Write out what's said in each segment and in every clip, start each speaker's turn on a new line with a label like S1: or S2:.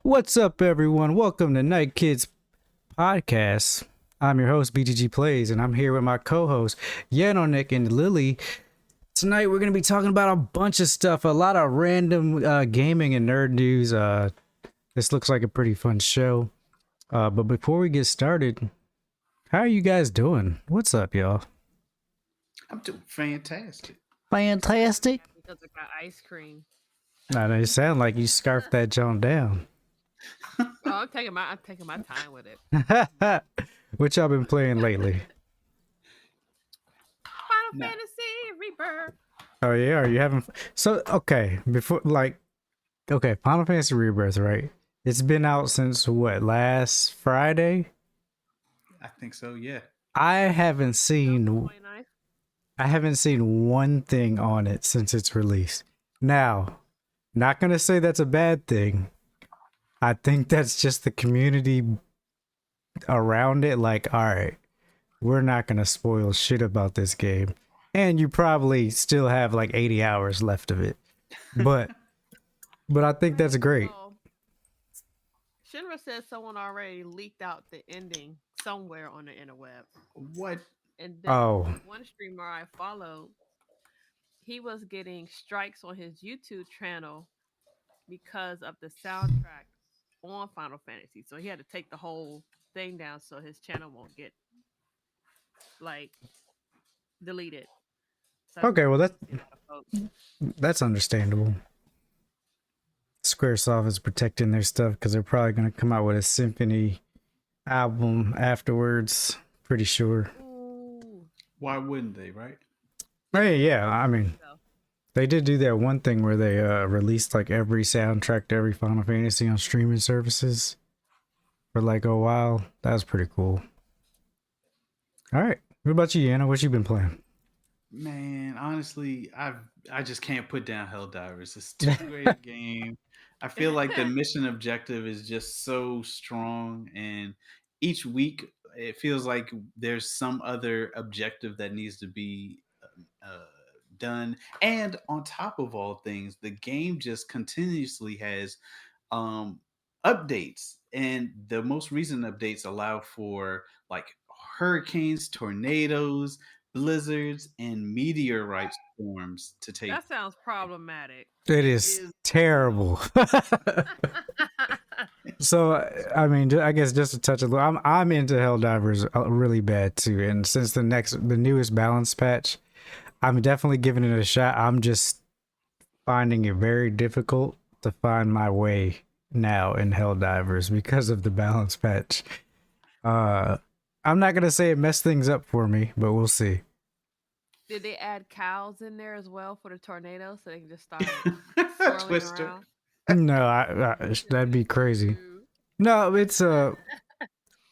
S1: What's up, everyone? Welcome to Night Kids Podcast. I'm your host, BGG Plays, and I'm here with my co-hosts, Yanonik and Lily. Tonight, we're going to be talking about a bunch of stuff, a lot of random gaming and nerd news. This looks like a pretty fun show. But before we get started, how are you guys doing? What's up, y'all?
S2: I'm doing fantastic.
S1: Fantastic?
S3: Because I got ice cream.
S1: Nah, they sound like you scarfed that John down.
S3: Oh, I'm taking my time with it.
S1: What y'all been playing lately?
S3: Final Fantasy Rebirth.
S1: Oh yeah, are you having Final Fantasy Rebirth, right? It's been out since what, last Friday?
S2: I think so, yeah.
S1: I haven't seen one thing on it since its release. Now, not gonna say that's a bad thing. I think that's just the community around it, like, all right, we're not gonna spoil shit about this game. And you probably still have like 80 hours left of it. But I think that's great.
S3: Shinra said someone already leaked out the ending somewhere on the interweb.
S2: What?
S3: And then one streamer I followed, he was getting strikes on his YouTube channel because of the soundtrack on Final Fantasy. So he had to take the whole thing down so his channel won't get like deleted. So
S1: okay, well that's understandable. Squaresoft is protecting their stuff because they're probably going to come out with a symphony album afterwards. Pretty sure.
S3: Ooh.
S2: Why wouldn't they, right?
S1: Hey, yeah, I mean, they did do that one thing where they released like every soundtrack to every Final Fantasy on streaming services for like a while. That was pretty cool. All right, what about you, Anna? What you been playing?
S2: Man, honestly, I just can't put down Helldivers. It's too great a game. I feel like the mission objective is just so strong, and each week it feels like there's some other objective that needs to be done. And on top of all things, the game just continuously has updates, and the most recent updates allow for like hurricanes, tornadoes, blizzards, and meteorite storms to take.
S3: That sounds problematic.
S1: It is terrible. So, I mean, I guess just to touch a little, I'm into Helldivers really bad too. And since the newest balance patch, I'm definitely giving it a shot. I'm just finding it very difficult to find my way now in Helldivers because of the balance patch. I'm not gonna say it messed things up for me, but we'll see.
S3: Did they add cows in there as well for the tornado so they can just start swirling
S2: Twister.
S3: around?
S1: No, that'd be crazy. No, it's it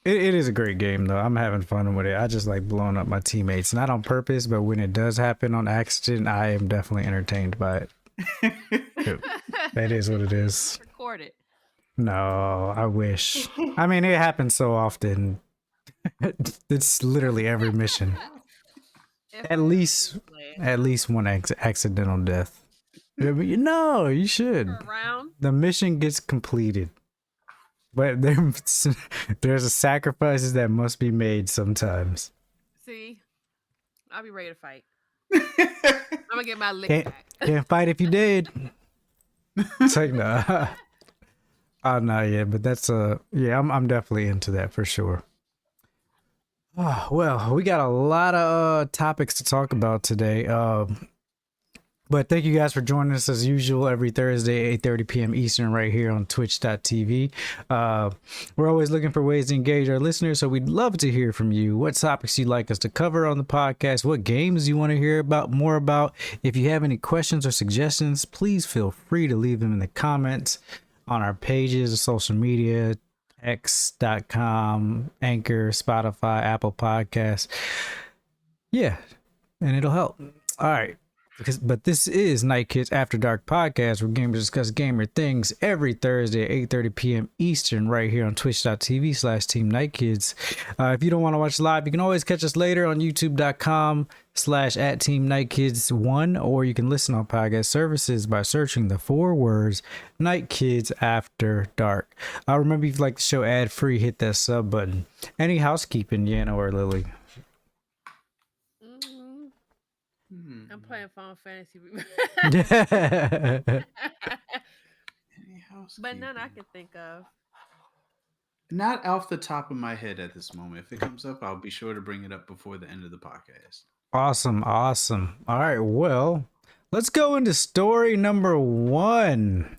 S1: is a great game though. I'm having fun with it. I just like blowing up my teammates, not on purpose, but when it does happen on accident, I am definitely entertained by it. That is what it is.
S3: Record it.
S1: No, I wish. I mean, it happens so often. It's literally every mission. At least one accidental death. No, you should. The mission gets completed, but there's sacrifices that must be made sometimes.
S3: See, I'll be ready to fight. I'm gonna get my lick back.
S1: Can't fight if you did. It's like, nah. Oh, not yet, but that's yeah, I'm definitely into that for sure. Oh, well, we got a lot of topics to talk about today. But thank you guys for joining us as usual every Thursday, 8:30 p.m. Eastern, right here on twitch.tv. We're always looking for ways to engage our listeners, so we'd love to hear from you. What topics you'd like us to cover on the podcast, what games you want to hear more about. If you have any questions or suggestions, please feel free to leave them in the comments on our pages, social media, x.com, Anchor, Spotify, Apple Podcasts. Yeah, and it'll help. All right. But this is Night Kids After Dark podcast, where gamers discuss gamer things every Thursday at 8:30 p.m. Eastern, right here on twitch.tv/Team Night Kids. If you don't want to watch live, you can always catch us later on youtube.com/@Team Night Kids 1, or you can listen on podcast services by searching the 4 words Night Kids After Dark. Remember, if you'd like the show ad free, hit that sub button. Any housekeeping, Yano or Lily?
S3: I'm playing Final Fantasy. But none I can think of.
S2: Not off the top of my head at this moment. If it comes up, I'll be sure to bring it up before the end of the podcast.
S1: Awesome. All right, well, let's go into story number 1.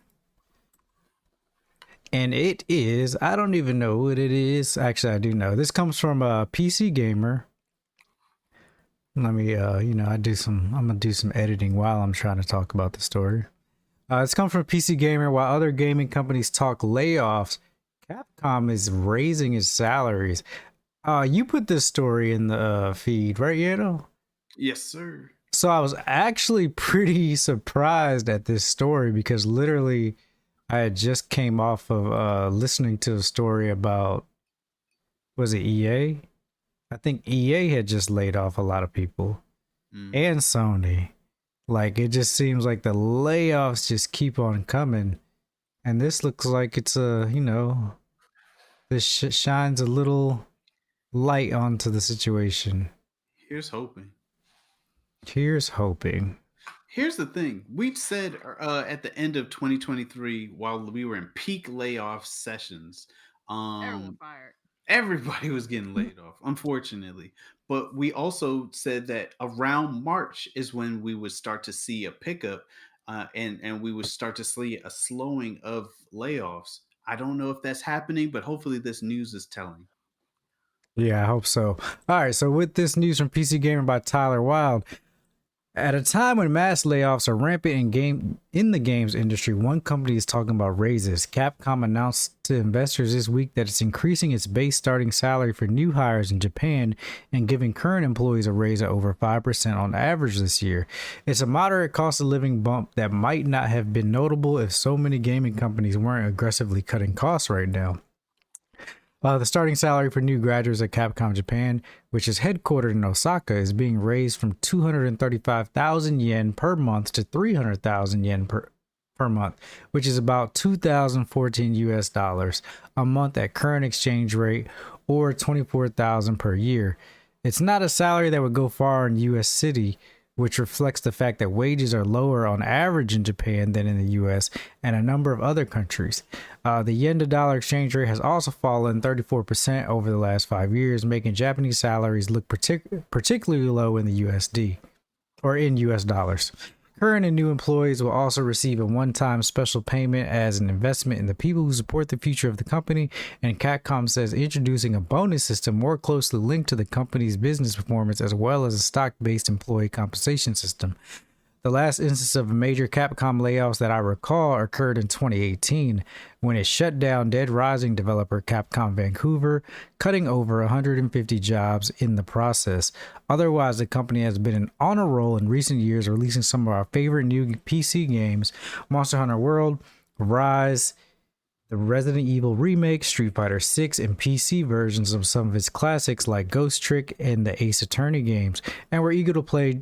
S1: And it is, I don't even know what it is. Actually, I do know. This comes from a PC Gamer. Let me, I'm gonna do some editing while I'm trying to talk about the story. It's come from PC Gamer. While other gaming companies talk layoffs, Capcom is raising its salaries. You put this story in the feed, right, Yano?
S2: Yes, sir.
S1: So I was actually pretty surprised at this story because literally I had just came off of listening to a story about, was it EA? I think EA had just laid off a lot of people and Sony. Like, it just seems like the layoffs just keep on coming. And this looks like it's this shines a little light onto the situation.
S2: Here's hoping.
S1: Here's hoping.
S2: Here's the thing. We said at the end of 2023, while we were in peak layoff sessions,
S3: Everyone fired.
S2: Everybody was getting laid off, unfortunately. But we also said that around March is when we would start to see a pickup, and we would start to see a slowing of layoffs. I don't know if that's happening, but hopefully this news is telling.
S1: Yeah, I hope so. All right, so with this news from PC Gamer by Tyler Wilde, at a time when mass layoffs are rampant in the games industry, one company is talking about raises. Capcom announced to investors this week that it's increasing its base starting salary for new hires in Japan and giving current employees a raise of over 5% on average this year. It's a moderate cost of living bump that might not have been notable if so many gaming companies weren't aggressively cutting costs right now. The starting salary for new graduates at Capcom Japan, which is headquartered in Osaka, is being raised from 235,000 yen per month to 300,000 yen per month, which is about 2,014 US dollars a month at current exchange rate, or 24,000 per year. It's not a salary that would go far in US city, which reflects the fact that wages are lower on average in Japan than in the US and a number of other countries. The yen to dollar exchange rate has also fallen 34% over the last 5 years, making Japanese salaries look particularly low in the USD, or in US dollars. Current and new employees will also receive a one-time special payment as an investment in the people who support the future of the company, and Capcom says introducing a bonus system more closely linked to the company's business performance, as well as a stock-based employee compensation system. The last instance of major Capcom layoffs that I recall occurred in 2018, when it shut down Dead Rising developer Capcom Vancouver, cutting over 150 jobs in the process. Otherwise, the company has been on a roll in recent years, releasing some of our favorite new PC games: Monster Hunter World, Rise, the Resident Evil remake, Street Fighter 6, and PC versions of some of its classics like Ghost Trick and the Ace Attorney games. And we're eager to play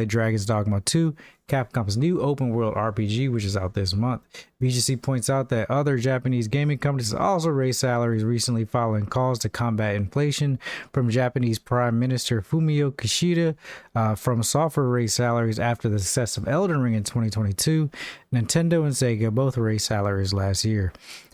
S1: Dragon's Dogma 2, Capcom's new open world RPG, which is out this month. VGC points out that other Japanese gaming companies also raised salaries recently following calls to combat inflation from Japanese Prime Minister Fumio Kishida. From Software raised salaries after the success of Elden Ring in 2022. Nintendo and Sega both raised salaries last year.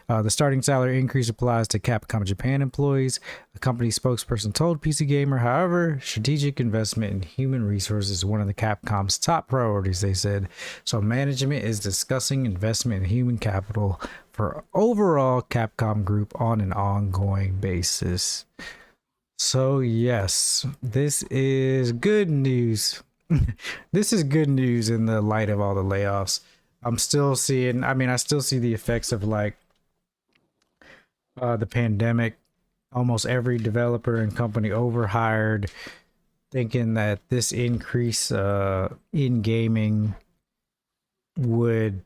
S1: The starting salary increase applies to Capcom Japan employees. The company spokesperson told PC Gamer, however, strategic investment in human resources is one of the Capcom's top priorities, they said. So management is discussing investment in human capital for overall Capcom Group on an ongoing basis. So yes, this is good news. This is good news in the light of all the layoffs. I still see the effects of the pandemic. Almost every developer and company overhired. thinking that this increase in gaming would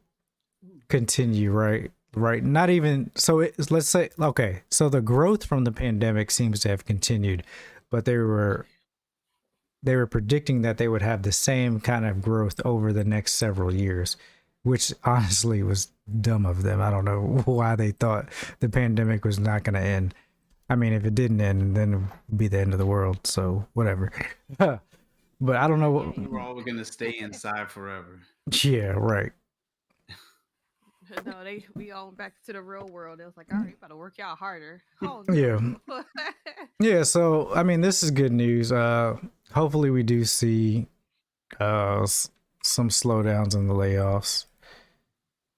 S1: continue, right? Right. Not even so. Let's say okay. So the growth from the pandemic seems to have continued, but they were predicting that they would have the same kind of growth over the next several years, which honestly was dumb of them. I don't know why they thought the pandemic was not going to end. I mean, if it didn't end, then it would be the end of the world. So whatever. But I don't know what.
S2: We were all going to stay inside forever.
S1: Yeah, right.
S3: No, we all went back to the real world. It was like, all right, you gotta work y'all harder. Oh
S1: Yeah.
S3: no.
S1: Yeah, so I mean this is good news. Hopefully we do see some slowdowns in the layoffs.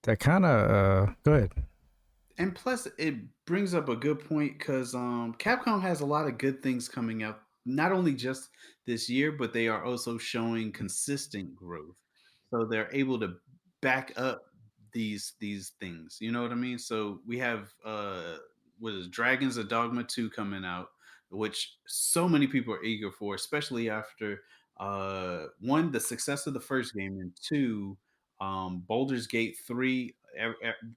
S1: That kind of go ahead.
S2: And plus, it brings up a good point because Capcom has a lot of good things coming up. Not only just this year, but they are also showing consistent growth. So they're able to back up these things. You know what I mean? So we have what is Dragons of Dogma 2 coming out, which so many people are eager for, especially after one, the success of the first game, and two, Baldur's Gate 3.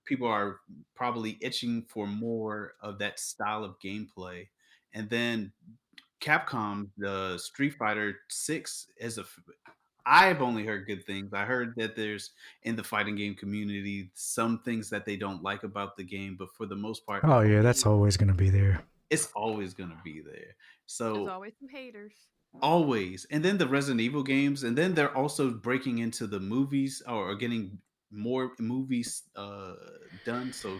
S2: People are probably itching for more of that style of gameplay. And then Capcom, the Street Fighter 6 is I've only heard good things. I heard that there's in the fighting game community some things that they don't like about the game, but for the most part,
S1: Oh yeah, that's always going to be there.
S2: it's always going to be there.
S3: There's
S2: So
S3: always some haters.
S2: always. And then the Resident Evil games, and then they're also breaking into the movies or getting more movies done. So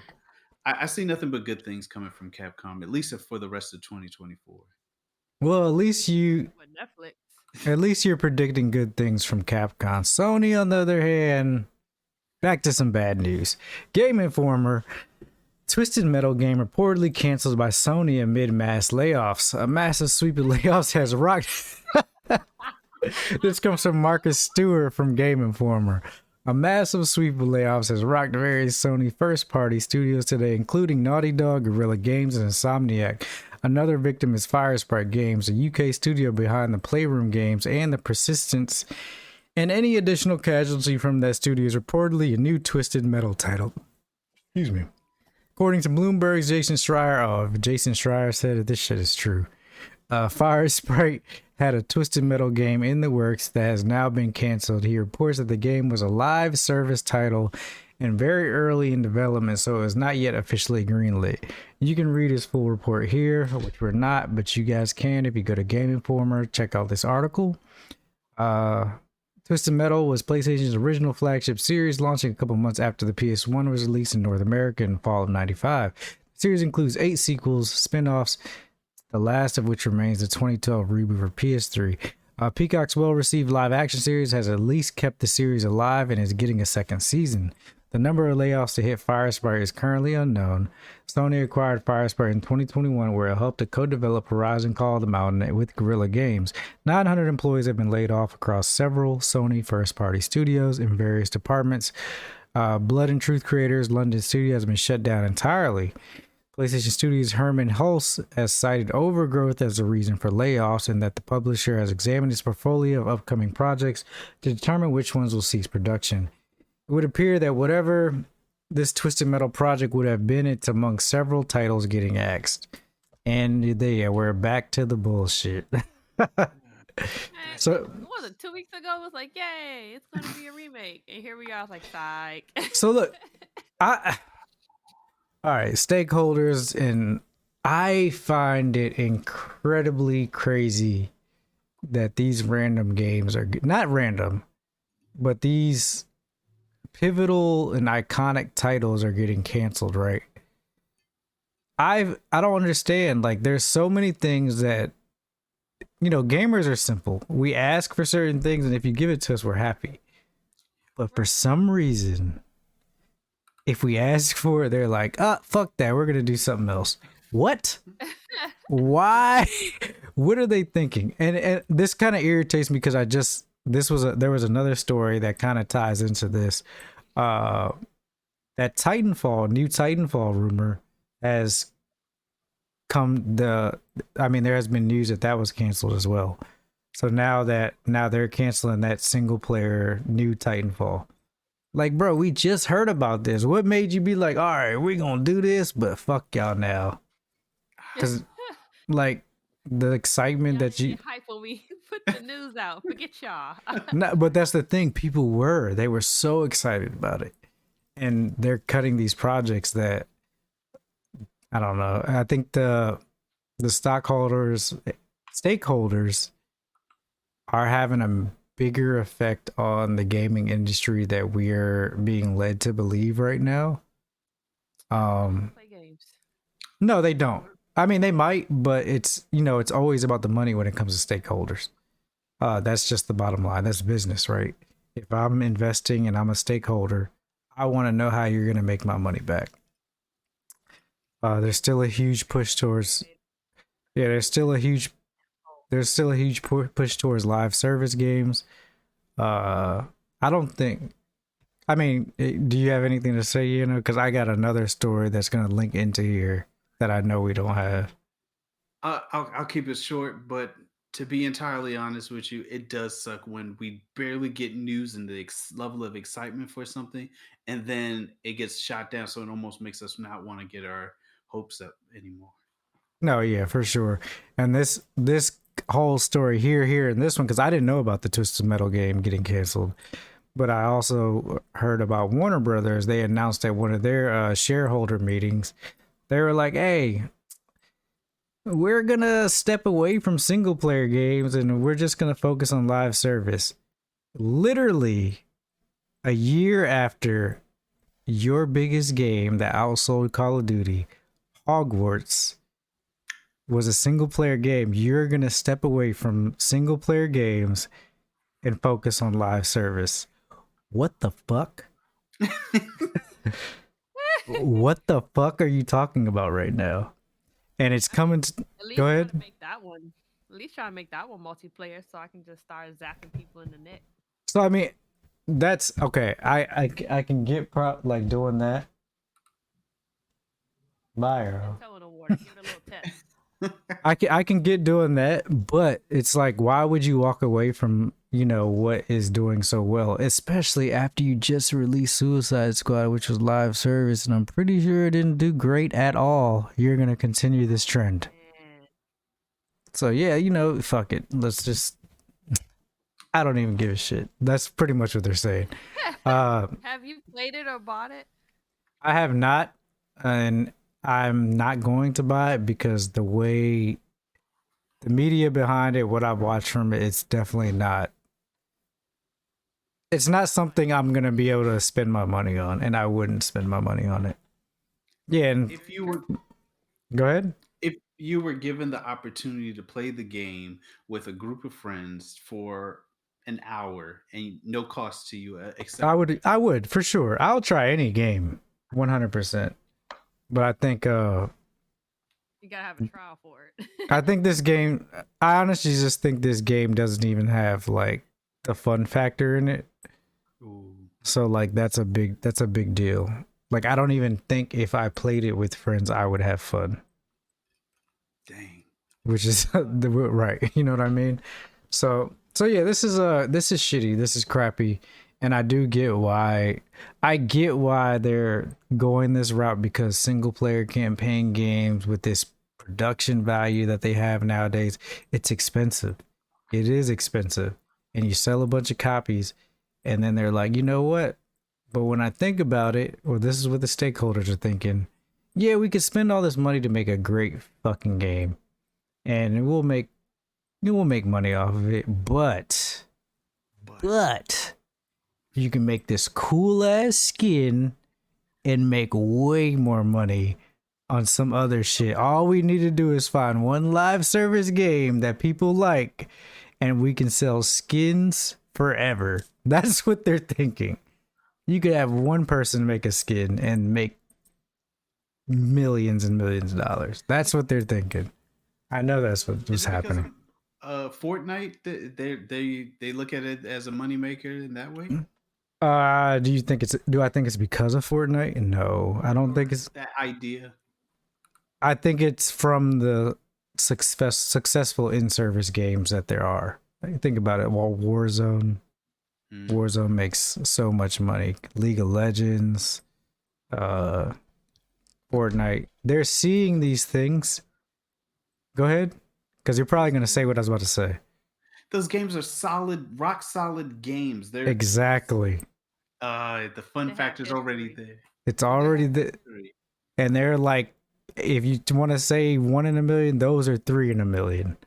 S2: I see nothing but good things coming from Capcom, at least for the rest of 2024.
S1: Well,
S3: With Netflix.
S1: at least you're predicting good things from Capcom. Sony on the other hand, back to some bad news. Game Informer, Twisted Metal game reportedly canceled by Sony amid mass layoffs. A massive sweep of layoffs has rocked. This comes from Marcus Stewart from Game Informer. A massive sweep of layoffs has rocked various Sony first-party studios today, including Naughty Dog, Guerrilla Games, and Insomniac. Another victim is Firesprite Games, a UK studio behind the Playroom games and the Persistence. And any additional casualty from that studio is reportedly a new Twisted Metal title. Excuse me. According to Bloomberg's Jason Schreier, if Jason Schreier said it, this shit is true. Firesprite had a Twisted Metal game in the works that has now been canceled. He reports that the game was a live service title and very early in development, so it is not yet officially greenlit. You can read his full report here, which we're not, but you guys can if you go to Game Informer, check out this article. Twisted Metal was PlayStation's original flagship series, launching a couple months after the PS1 was released in North America in fall of '95. The series includes 8 sequels, spin-offs, the last of which remains the 2012 reboot for PS3. Peacock's well-received live-action series has at least kept the series alive and is getting a second season. The number of layoffs to hit Firesprite is currently unknown. Sony acquired Firesprite in 2021, where it helped to co-develop Horizon Call of the Mountain with Guerrilla Games. 900 employees have been laid off across several Sony first-party studios in various departments. Blood and Truth Creators London studio has been shut down entirely. PlayStation Studios' Herman Hulse has cited overgrowth as a reason for layoffs and that the publisher has examined its portfolio of upcoming projects to determine which ones will cease production. It would appear that whatever this Twisted Metal project would have been, it's among several titles getting axed. And we're back to the bullshit. So
S3: what was it 2 weeks ago? It was like, yay, it's gonna be a remake, and here we are, like, psych.
S1: So look, all right, stakeholders, and I find it incredibly crazy that these random games are not random, but these pivotal and iconic titles are getting canceled, right? I don't understand. Like, there's so many things that, gamers are simple. We ask for certain things, and if you give it to us, we're happy. But for some reason, if we ask for it, they're like, fuck that, we're gonna do something else. What? Why? What are they thinking? And this kind of irritates me because there was another story that kind of ties into this. That new Titanfall rumor has come. There has been news that was canceled as well. So now they're canceling that single player new Titanfall. Like, bro, we just heard about this. What made you be like, all right, we're gonna do this, but fuck y'all now? Because like the excitement
S3: Y'all
S1: that
S3: didn't
S1: you
S3: get hype when we put the news out. Forget y'all.
S1: no, but that's the thing. People they were so excited about it, and they're cutting these projects that I don't know. I think the stakeholders are having a bigger effect on the gaming industry that we're being led to believe right now.
S3: Play games.
S1: No, they don't. I mean, they might, but it's it's always about the money when it comes to stakeholders. That's just the bottom line. That's business, right? If I'm investing and I'm a stakeholder, I want to know how you're going to make my money back. There's still a huge push towards yeah. There's still a huge push towards live service games. I don't think. I mean, do you have anything to say? Because I got another story that's going to link into here that I know we don't have.
S2: I'll keep it short, but to be entirely honest with you, it does suck when we barely get news and the level of excitement for something, and then it gets shot down. So it almost makes us not want to get our hopes up anymore.
S1: No, yeah, for sure. And this whole story here in this one, because I didn't know about the Twisted Metal game getting canceled, but I also heard about Warner Brothers. They announced at one of their shareholder meetings, they were like, "Hey, we're gonna step away from single player games and we're just gonna focus on live service." Literally a year after your biggest game that outsold Call of Duty, Hogwarts, was a single player game, you're gonna step away from single player games and focus on live service. What the fuck? What the fuck are you talking about right now? And it's coming to
S3: At least
S1: go
S3: try
S1: ahead.
S3: to make that one. At least try to make that one multiplayer so I can just start zapping people in the neck.
S1: So I mean, that's okay. I can get like doing that. Bio.
S3: Telling award. Give it a little test.
S1: I can get doing that, but it's like, why would you walk away from what is doing so well, especially after you just released Suicide Squad, which was live service, and I'm pretty sure it didn't do great at all. You're gonna continue this trend.
S3: Man.
S1: So yeah, fuck it. Let's just. I don't even give a shit. That's pretty much what they're saying.
S3: Have you played it or bought it?
S1: I have not, and I'm not going to buy it because the way the media behind it, what I've watched from it, it's definitely not. It's not something I'm gonna be able to spend my money on, and I wouldn't spend my money on it. Yeah, and
S2: If you were
S1: go ahead.
S2: if you were given the opportunity to play the game with a group of friends for an hour and no cost to you, except
S1: I would for sure. I'll try any game, 100%. But I think
S3: You gotta have a trial for it.
S1: I think this game. I honestly just think this game doesn't even have like the fun factor in it.
S2: Ooh.
S1: So like that's a big deal. Like I don't even think if I played it with friends I would have fun.
S2: Dang.
S1: Which is right. You know what I mean? So yeah, this is shitty. This is crappy. And I do get why they're going this route, because single player campaign games with this production value that they have nowadays, it's expensive. It is expensive. And you sell a bunch of copies and then they're like, "You know what? But when I think about it," or this is what the stakeholders are thinking, "Yeah, we could spend all this money to make a great fucking game and we'll make money off of it, but you can make this cool ass skin and make way more money on some other shit. All we need to do is find one live service game that people like and we can sell skins forever." That's what they're thinking. You could have one person make a skin and make millions and millions of dollars. That's what they're thinking. I know that's what was happening.
S2: Fortnite, they look at it as a moneymaker in that way.
S1: Do I think it's because of Fortnite? No, I don't think it's
S2: that idea.
S1: I think it's from the successful in-service games that there are. Think about it. Well, Warzone
S2: Mm.
S1: makes so much money. League of Legends, uh, Fortnite. They're seeing these things. Go ahead, because you're probably gonna say what I was about to say.
S2: Those games are solid, rock solid games. They're
S1: Exactly.
S2: the fun
S3: They have
S2: factor's already
S3: history.
S2: there.
S1: It's
S2: They
S1: already
S2: have
S1: the,
S2: history.
S1: and they're like, if you want to say 1 in a million, those are 3 in a million.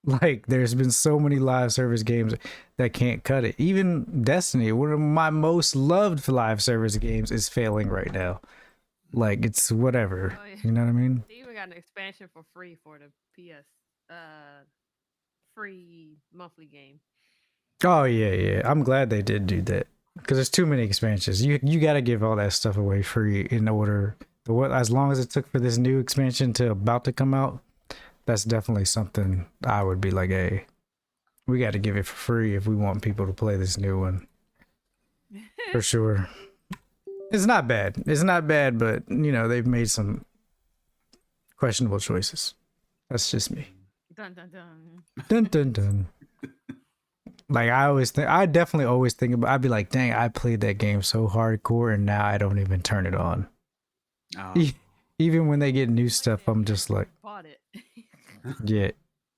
S1: Like, there's been so many live service games that can't cut it. Even Destiny, one of my most loved live service games, is failing right now. Like, it's whatever.
S3: Oh yeah.
S1: You know what I mean?
S3: They even got an expansion for free for the PS free monthly game.
S1: Oh yeah, yeah. I'm glad they did do that because there's too many expansions. You got to give all that stuff away free in order. What as long as it took for this new expansion to about to come out, that's definitely something I would be like, hey, we got to give it for free if we want people to play this new one for sure. It's not bad. It's not bad, but they've made some questionable choices. That's just me.
S3: Dun dun dun.
S1: Dun dun dun. Like I definitely always think about. I'd be like, dang, I played that game so hardcore, and now I don't even turn it on.
S2: Oh.
S1: Even when they get new stuff, I'm just like,
S3: Bought it.
S1: yeah.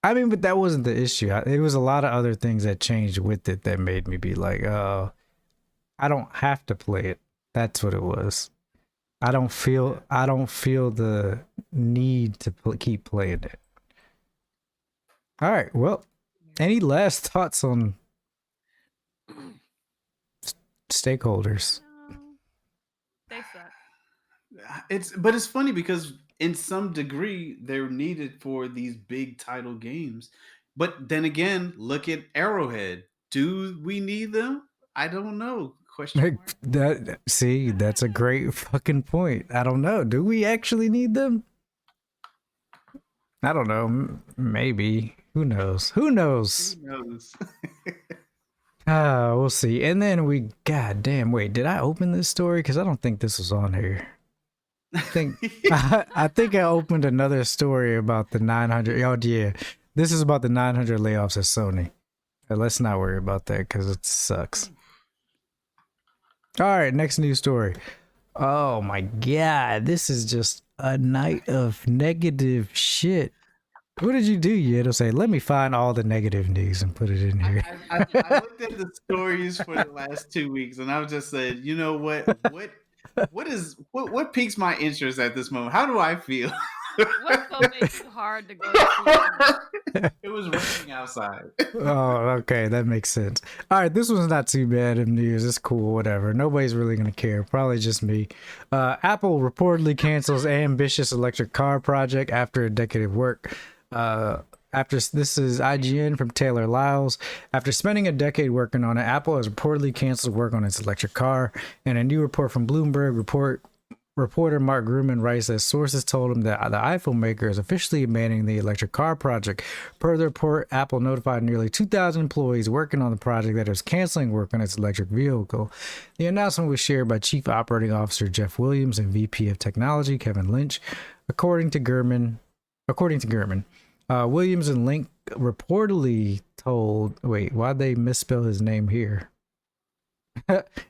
S1: I mean, but that wasn't the issue. It was a lot of other things that changed with it that made me be like, oh, I don't have to play it. That's what it was. I don't feel the need to keep playing it. All right. Well, any last thoughts on stakeholders?
S3: No, they suck.
S2: It's funny because in some degree they're needed for these big title games. But then again, look at Arrowhead. Do we need them? I don't know. Question
S1: Like,
S2: mark.
S1: that's a great fucking point. I don't know. Do we actually need them? I don't know. Maybe. Who knows? Who knows?
S2: Who knows?
S1: We'll see. And then god damn, wait, did I open this story? Because I don't think this was on here. I think I opened another story about the 900. Oh, yeah. This is about the 900 layoffs at Sony. Let's not worry about that because it sucks. All right, next news story. Oh my god, this is just a night of negative shit. What did you do? You had to say, let me find all the negative news and put it in here.
S2: I looked at the stories for the last 2 weeks, and I've just said, you know what piques my interest at this moment? How do I feel?
S3: What's gonna make it hard to go to sleep?
S2: It was raining outside.
S1: Oh, okay, that makes sense. All right, this one's not too bad of news. It's cool, whatever. Nobody's really gonna care. Probably just me. Apple reportedly cancels ambitious electric car project after a decade of work. This is IGN from Taylor Lyles. After spending a decade working on it, Apple has reportedly canceled work on its electric car. In a new report from Bloomberg, reporter Mark Grumman writes that sources told him that the iPhone maker is officially abandoning the electric car project. Per the report, Apple notified nearly 2,000 employees working on the project that it was canceling work on its electric vehicle. The announcement was shared by Chief Operating Officer Jeff Williams and VP of Technology Kevin Lynch. According to Gurman, Williams and Link reportedly told. Wait, why'd they misspell his name here?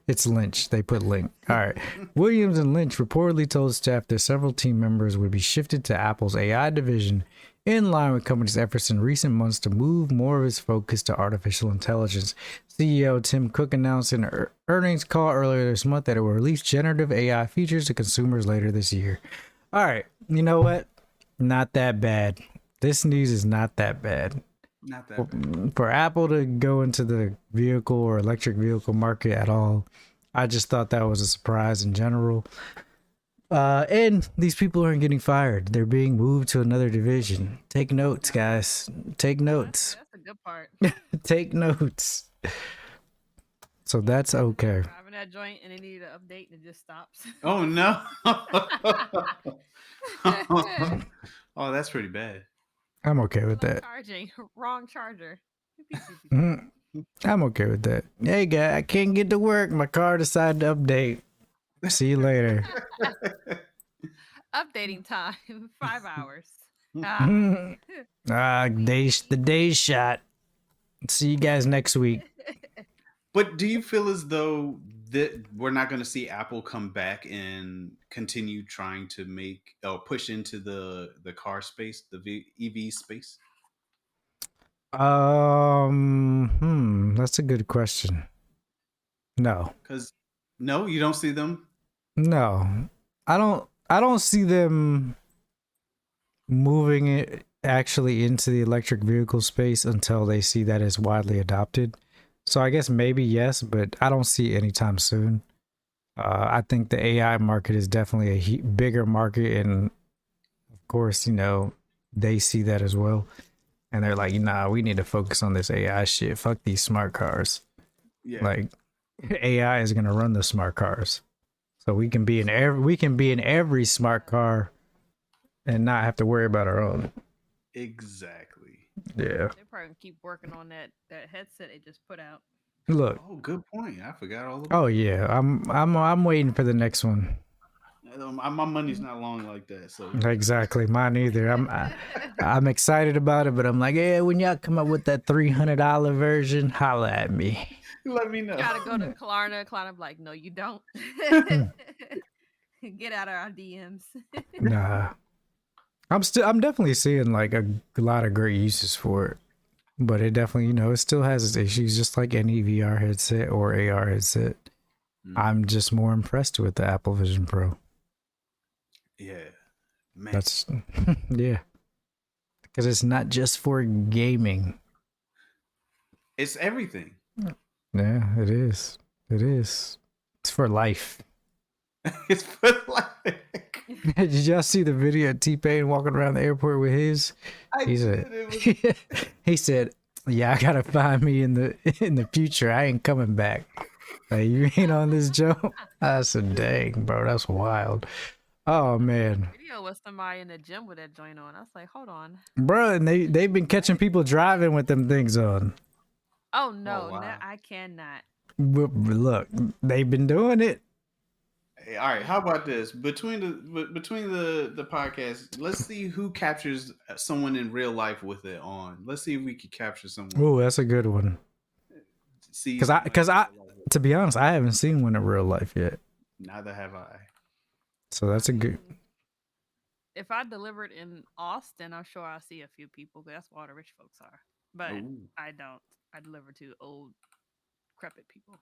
S1: It's Lynch. They put Link. All right. Williams and Lynch reportedly told staff that several team members would be shifted to Apple's AI division in line with company's efforts in recent months to move more of its focus to artificial intelligence. CEO Tim Cook announced in an earnings call earlier this month that it will release generative AI features to consumers later this year. All right. You know what? Not that bad. This news is not that bad.
S2: Not that bad.
S1: For Apple to go into the vehicle or electric vehicle market at all, I just thought that was a surprise in general. And these people aren't getting fired. They're being moved to another division. Take notes, guys. Take notes.
S3: That's a good part.
S1: Take notes. So that's okay.
S3: Driving that joint and they need an update and it just stops.
S2: Oh no. Oh, that's pretty bad.
S1: I'm okay with that.
S3: Charging. Wrong charger.
S1: I'm okay with that. Hey, guy, I can't get to work. My car decided to update. See you later.
S3: Updating time 5 hours.
S1: The day shot. See you guys next week.
S2: But do you feel as though that we're not going to see Apple come back and continue trying to make or push into the car space, the EV space?
S1: That's a good question. No.
S2: Because no, you don't see them.
S1: No. I don't see them moving it actually into the electric vehicle space until they see that it's widely adopted. So I guess maybe yes, but I don't see it anytime soon. I think the AI market is definitely a bigger market, and of course, they see that as well, and they're like, "Nah, we need to focus on this AI shit. Fuck these smart cars.
S2: Yeah,
S1: Like, AI is gonna run the smart cars, so we can be in every smart car and not have to worry about our own."
S2: exactly.
S1: Yeah.
S3: They're probably gonna keep working on that headset they just put out.
S1: Look.
S2: Oh, good point. I forgot all about.
S1: Oh yeah. I'm waiting for the next one.
S2: My money's not long like that, so
S1: Exactly. Mine either. I'm excited about it, but I'm like, yeah, when y'all come up with that $300 version, holla at me.
S2: let me know.
S3: Gotta go to Klarna. Klarna be like, no, you don't. Get out of our DMs.
S1: Nah. I'm definitely seeing like a lot of great uses for it. But it definitely, it still has its issues, just like any VR headset or AR headset. I'm just more impressed with the Apple Vision Pro.
S2: Yeah, man.
S1: That's yeah. Because it's not just for gaming.
S2: It's everything.
S1: Yeah, it is. It is. It's for life.
S2: It's for like.
S1: Did y'all see the video of T-Pain walking around the airport with his? He said, "Yeah, I gotta find me in the future. I ain't coming back. Like, you ain't on this jump." I said, "Dang, bro, that's wild." Oh man,
S3: Video was somebody in the gym with that joint on. I was like, hold on.
S1: bro, and they've been catching people driving with them things on.
S3: Oh no,
S2: wow.
S3: no, I cannot.
S1: But look, they've been doing it.
S2: Hey, all right, how about this? Between the podcast, let's see who captures someone in real life with it on. Let's see if we could capture someone.
S1: Oh, that's a good one.
S2: See,
S1: Because to be honest, I haven't seen one in real life yet.
S2: neither have I.
S1: So that's a good.
S3: If I delivered in Austin, I'm sure I'll see a few people. That's where all the rich folks are. But
S2: Ooh.
S3: I don't. I deliver to old, decrepit people.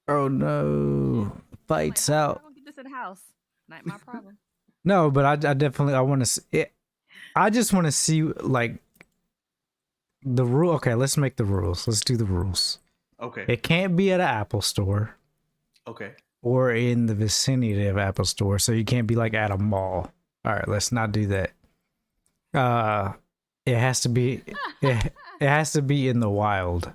S1: Oh no! Fights out.
S3: I don't get this in the house. Not my problem.
S1: No, but I definitely I want to see it. I just want to see like the rule. Okay, let's make the rules. Let's do the rules.
S2: Okay.
S1: It can't be at an Apple store
S2: Okay.
S1: or in the vicinity of Apple store, so you can't be like at a mall. All right, let's not do that. It has to be it has to be in the wild,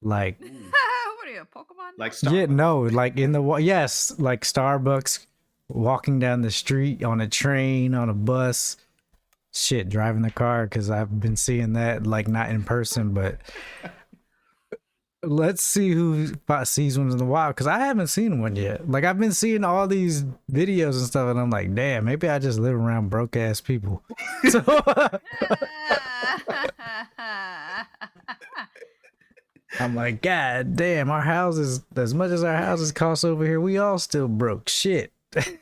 S1: like.
S3: What are you, a Pokemon?
S2: Like Starbucks.
S1: Yeah, no, like yes, like Starbucks, walking down the street, on a train, on a bus, shit, driving the car, because I've been seeing that, like, not in person, but let's see who sees one in the wild, because I haven't seen one yet. Like, I've been seeing all these videos and stuff, and I'm like, damn, maybe I just live around broke ass people. So I'm like, God damn, our houses, as much as our houses cost over here, we all still broke. Shit.
S3: It's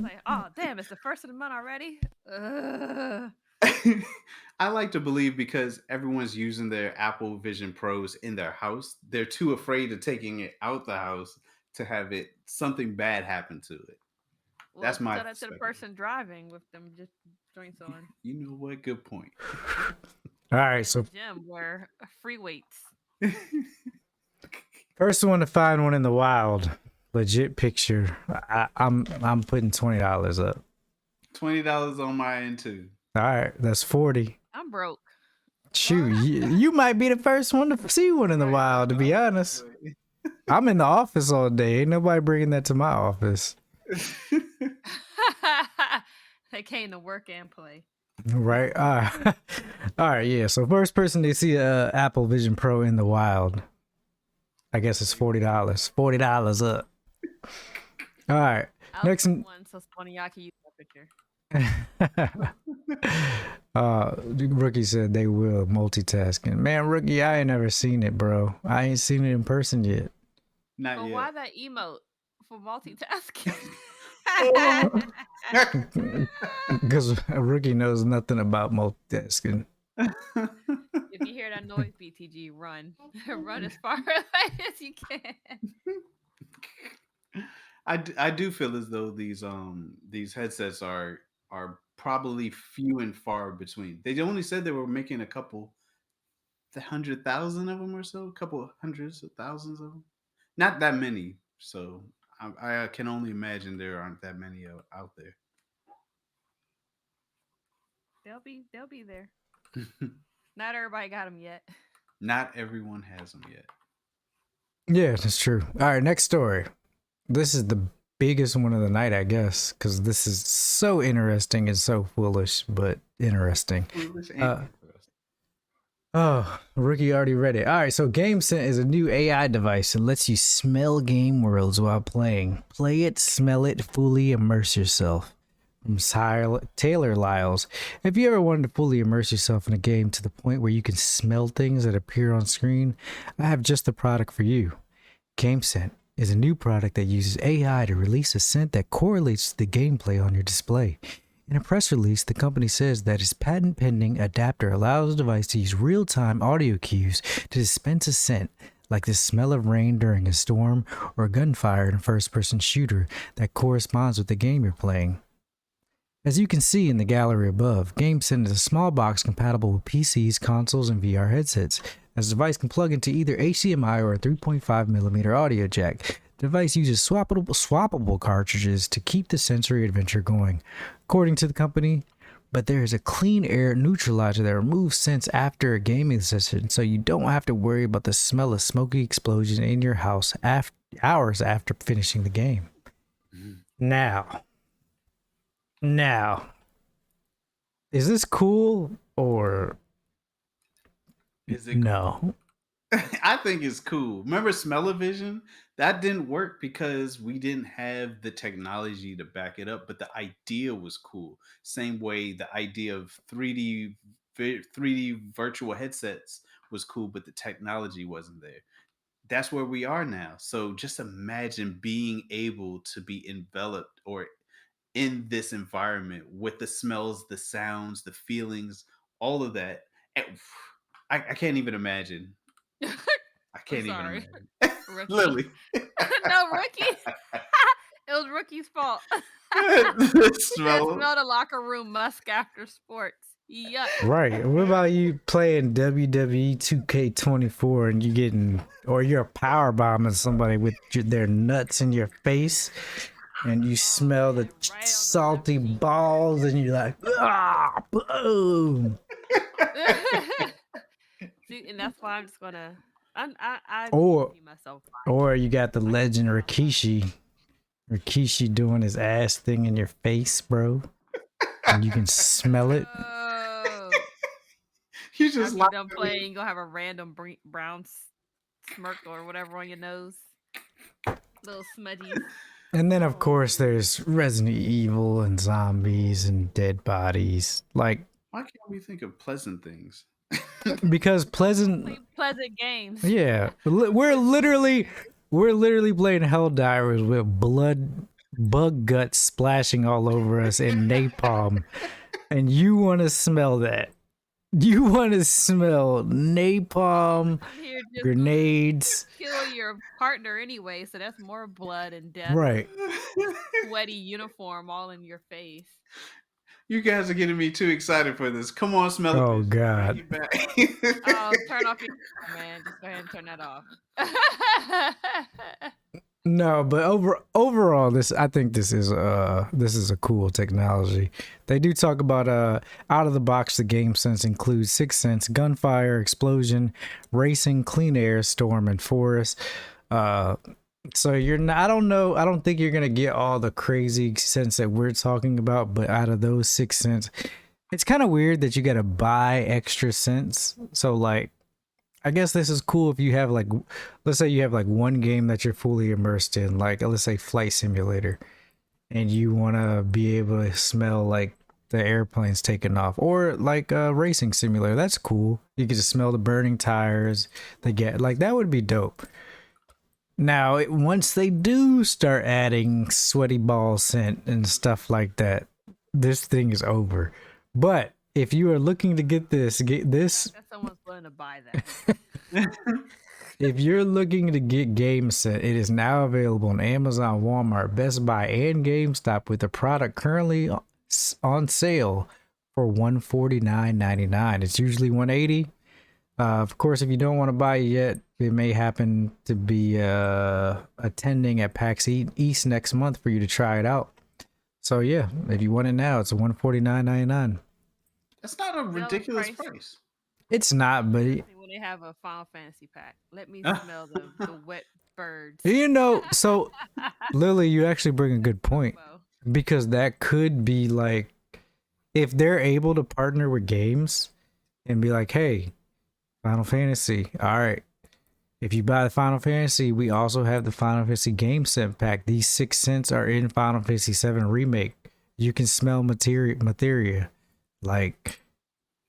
S3: like, oh damn, it's the first of the month already.
S2: I like to believe because everyone's using their Apple Vision Pros in their house, they're too afraid of taking it out the house to have it something bad happen to it.
S3: Well,
S2: That's my
S3: tell that to the person driving with them just joints on.
S2: You know what? Good point.
S1: All right, so
S3: Gym where free weights.
S1: first one to find one in the wild, legit picture. I'm putting $20 up.
S2: $20 on my end too.
S1: All right, that's 40.
S3: I'm broke.
S1: Shoot, you might be the first one to see one in the wild. To be honest, I'm in the office all day. Ain't nobody bringing that to my office.
S3: They came to work and play.
S1: Right. All right. Yeah. So first person to see a Apple Vision Pro in the wild, I guess it's $40. $40 up. All right.
S3: I'll
S1: Next.
S3: put one so Sony y'all can use that picture.
S1: Rookie said they will multitasking. Man, Rookie, I ain't never seen it, bro. I ain't seen it in person yet.
S2: Not
S3: But
S2: yet.
S3: why that emote for multitasking?
S1: Because a rookie knows nothing about multitasking.
S3: If you hear that noise, BTG, run. Run as far away as you can.
S2: I do feel as though these headsets are probably few and far between. They only said they were making a couple, 100,000 of them or so, a couple hundreds of thousands of them. Not that many. So I can only imagine there aren't that many out there.
S3: They'll be there. Not everybody got them yet.
S2: Not everyone has them yet.
S1: Yeah, that's true. All right, next story. This is the biggest one of the night, I guess, because this is so interesting and so foolish, but interesting.
S2: Foolish and
S1: Uh, Oh, Rookie already read it. All right, so GameSense is a new AI device and lets you smell game worlds while playing. Play it, smell it, fully immerse yourself. From Taylor Lyles. If you ever wanted to fully immerse yourself in a game to the point where you can smell things that appear on screen, I have just the product for you. GameSense is a new product that uses AI to release a scent that correlates to the gameplay on your display. In a press release, the company says that its patent-pending adapter allows the device to use real-time audio cues to dispense a scent, like the smell of rain during a storm or gunfire in a first-person shooter that corresponds with the game you're playing. As you can see in the gallery above, GameSense is a small box compatible with PCs, consoles, and VR headsets. As the device can plug into either HDMI or a 3.5mm audio jack. The device uses swappable cartridges to keep the sensory adventure going, according to the company. But there is a clean air neutralizer that removes scents after a gaming session, so you don't have to worry about the smell of smoky explosion in your house hours after finishing the game. Now, is this cool or
S2: Is it
S1: no?
S2: I think it's cool. Remember Smell-O-Vision? That didn't work because we didn't have the technology to back it up, but the idea was cool. Same way the idea of 3D virtual headsets was cool, but the technology wasn't there. That's where we are now. So just imagine being able to be enveloped or in this environment with the smells, the sounds, the feelings, all of that. And I can't even imagine. I
S3: I'm
S2: can't even
S3: sorry,
S2: imagine.
S3: Rookie.
S2: Lily.
S3: No, Rookie. It was Rookie's fault.
S2: The
S3: He said
S2: smell.
S3: smell the locker room musk after sports. Yuck.
S1: Right. What about you playing WWE 2K24 and you getting, or you're power bombing somebody with their nuts in your face, and you smell the
S3: man, right on the
S1: salty
S3: left cheek.
S1: balls, and you're like, ah, boom.
S3: See, and that's why I'm just gonna. I
S1: Or,
S3: see myself.
S1: or you got the legend Rikishi doing his ass thing in your face, bro, and you can smell it.
S3: Oh,
S2: You
S3: after
S2: just
S3: you're
S2: like
S3: done playing, you're gonna have a random brown smirk or whatever on your nose. Little smudgies.
S1: And then, of course, there's Resident Evil and zombies and dead bodies. Like,
S2: why can't we think of pleasant things?
S1: because pleasant,
S3: Play pleasant games.
S1: yeah, we're literally playing Helldivers with bug guts splashing all over us and napalm, and you want to smell that? You want to smell napalm,
S3: Here just
S1: grenades,
S3: kill your partner anyway, so that's more blood and death.
S1: right?
S3: Sweaty uniform all in your face.
S2: You guys are getting me too excited for this. Come on, smell it.
S1: Oh God!
S3: Oh, turn off your man. Just go ahead and turn that off.
S1: No, but overall, I think this is a cool technology. They do talk about out of the box. The game sense includes 6 sense: gunfire, explosion, racing, clean air, storm, and forest. So you're not. I don't know. I don't think you're gonna get all the crazy sense that we're talking about. But out of those 6 cents, it's kind of weird that you gotta buy extra cents. So like, I guess this is cool if you have like, let's say you have like one game that you're fully immersed in, like let's say Flight Simulator, and you want to be able to smell like the airplanes taking off, or like a racing simulator. That's cool. You can just smell the burning tires. They get like that would be dope. Now, once they do start adding sweaty ball scent and stuff like that, this thing is over. But if you are looking to get this,
S3: That someone's willing to buy that.
S1: if you're looking to get Game Scent, it is now available on Amazon, Walmart, Best Buy, and GameStop, with the product currently on sale for $149.99. It's usually $180. Of course, if you don't want to buy it yet, it may happen to be attending at PAX East next month for you to try it out. So yeah, if you want it now, it's $149.99.
S2: That's not a ridiculous price.
S1: It's not, but
S3: when they have a Final Fantasy pack, let me smell the wet birds.
S1: You know, so Lily, you actually bring a good point, because that could be like, if they're able to partner with games and be like, hey, Final Fantasy, all right, if you buy the Final Fantasy, we also have the Final Fantasy Game Scent pack. These 6 scents are in Final Fantasy 7 Remake. You can smell materia. Like,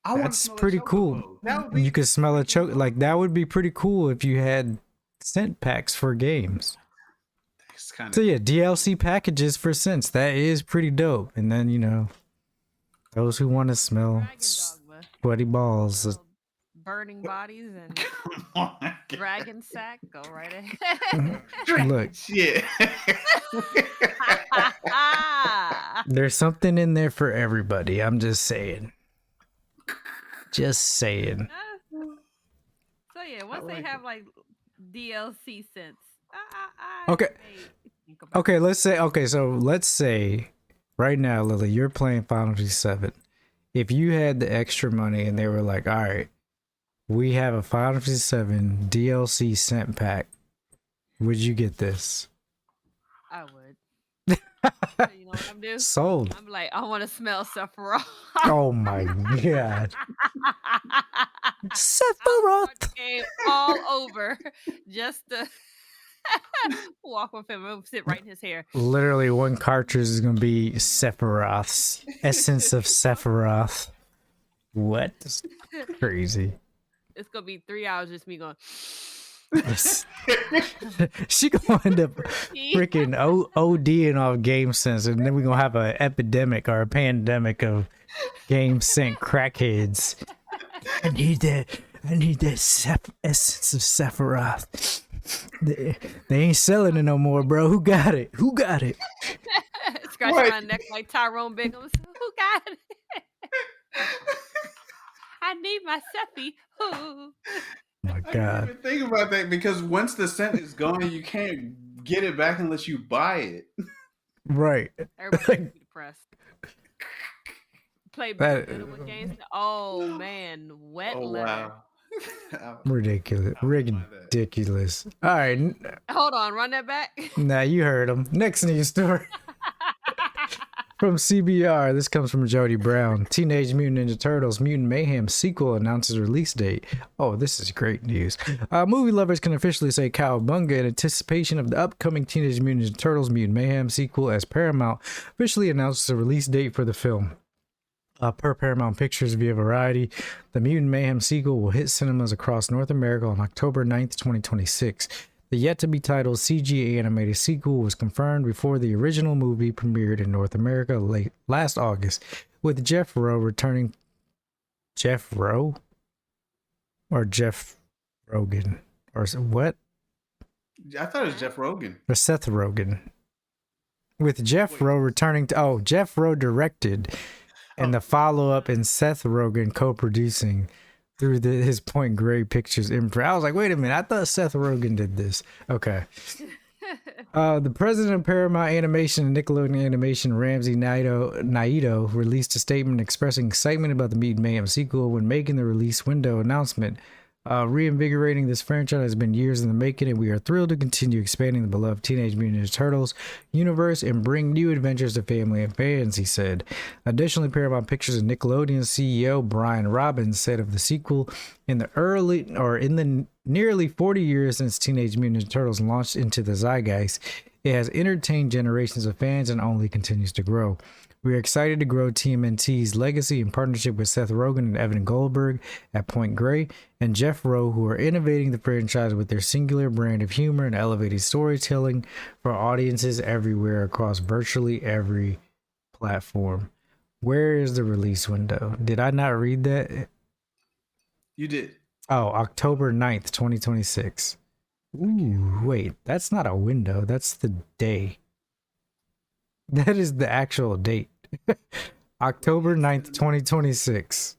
S1: that's pretty cool. You could smell a choke. Like, that would be pretty cool if you had scent packs for games. So yeah, DLC packages for scents. That is pretty dope. And then, you know, those who want to smell sweaty balls,
S3: burning bodies, and dragon sack, go right ahead.
S1: Look,
S2: shit.
S1: There's something in there for everybody. I'm just saying. Just saying.
S3: So yeah, once they have like DLC scents,
S1: okay. Okay, let's say right now, Lily, you're playing Final Fantasy 7. If you had the extra money and they were like, all right, we have a Final Fantasy 7 DLC scent pack, would you get this?
S3: I would. You know what I'm doing?
S1: Sold.
S3: I'm like, I want to smell Sephiroth.
S1: Oh my god. Sephiroth.
S3: All over just to walk with him and sit right in his hair.
S1: Literally, one cartridge is going to be Sephiroth's essence of Sephiroth. What? That's crazy.
S3: It's going to be 3 hours just me going.
S1: She gonna end up freaking ODing off Game Sense, and then we're gonna have an epidemic or a pandemic of Game Sense crackheads. I need that essence of Sephiroth. They ain't selling it no more, bro. Who got it?
S3: Scratching my neck like Tyrone Biggums. Who got it? I need my Sephi. Ooh.
S1: My God.
S2: I didn't even think about that, because once the scent is gone, you can't get it back unless you buy it.
S1: Right.
S3: Everybody be depressed. Play with games. Oh man, wet leather.
S2: Wow.
S1: Ridiculous. All right.
S3: Hold on, run that back.
S1: Nah, you heard him. Next news story. From CBR, this comes from Jody Brown. Teenage Mutant Ninja Turtles Mutant Mayhem sequel announces release date. Oh, this is great news. Movie lovers can officially say cowabunga in anticipation of the upcoming Teenage Mutant Ninja Turtles Mutant Mayhem sequel, as Paramount officially announces a release date for the film. Per Paramount Pictures via Variety, the Mutant Mayhem sequel will hit cinemas across North America on October 9th, 2026. The yet-to-be-titled CG animated sequel was confirmed before the original movie premiered in North America last August, with Jeff Rowe returning. Jeff Rowe? Or Jeff Rogan? Or what?
S2: I thought it was Jeff Rogan.
S1: Or Seth Rogen. With Jeff Rowe returning to... Oh, Jeff Rowe directed, and the follow-up and Seth Rogen co-producing through his Point Grey Pictures imprint. I was like, wait a minute, I thought Seth Rogen did this. Okay. The president of Paramount Animation and Nickelodeon Animation, Ramsey Naito, released a statement expressing excitement about the Mutant Mayhem sequel when making the release window announcement. Reinvigorating this franchise has been years in the making, and we are thrilled to continue expanding the beloved Teenage Mutant Ninja Turtles universe and bring new adventures to family and fans, he said. Additionally, Paramount Pictures and Nickelodeon CEO Brian Robbins said of the sequel, in the nearly 40 years since Teenage Mutant Ninja Turtles launched into the zeitgeist, it has entertained generations of fans and only continues to grow. We are excited to grow TMNT's legacy in partnership with Seth Rogen and Evan Goldberg at Point Grey and Jeff Rowe, who are innovating the franchise with their singular brand of humor and elevated storytelling for audiences everywhere across virtually every platform. Where is the release window? Did I not read that?
S2: You did.
S1: Oh, October 9th, 2026. Ooh, wait, that's not a window. That's the day. That is the actual date. October 9th, 2026.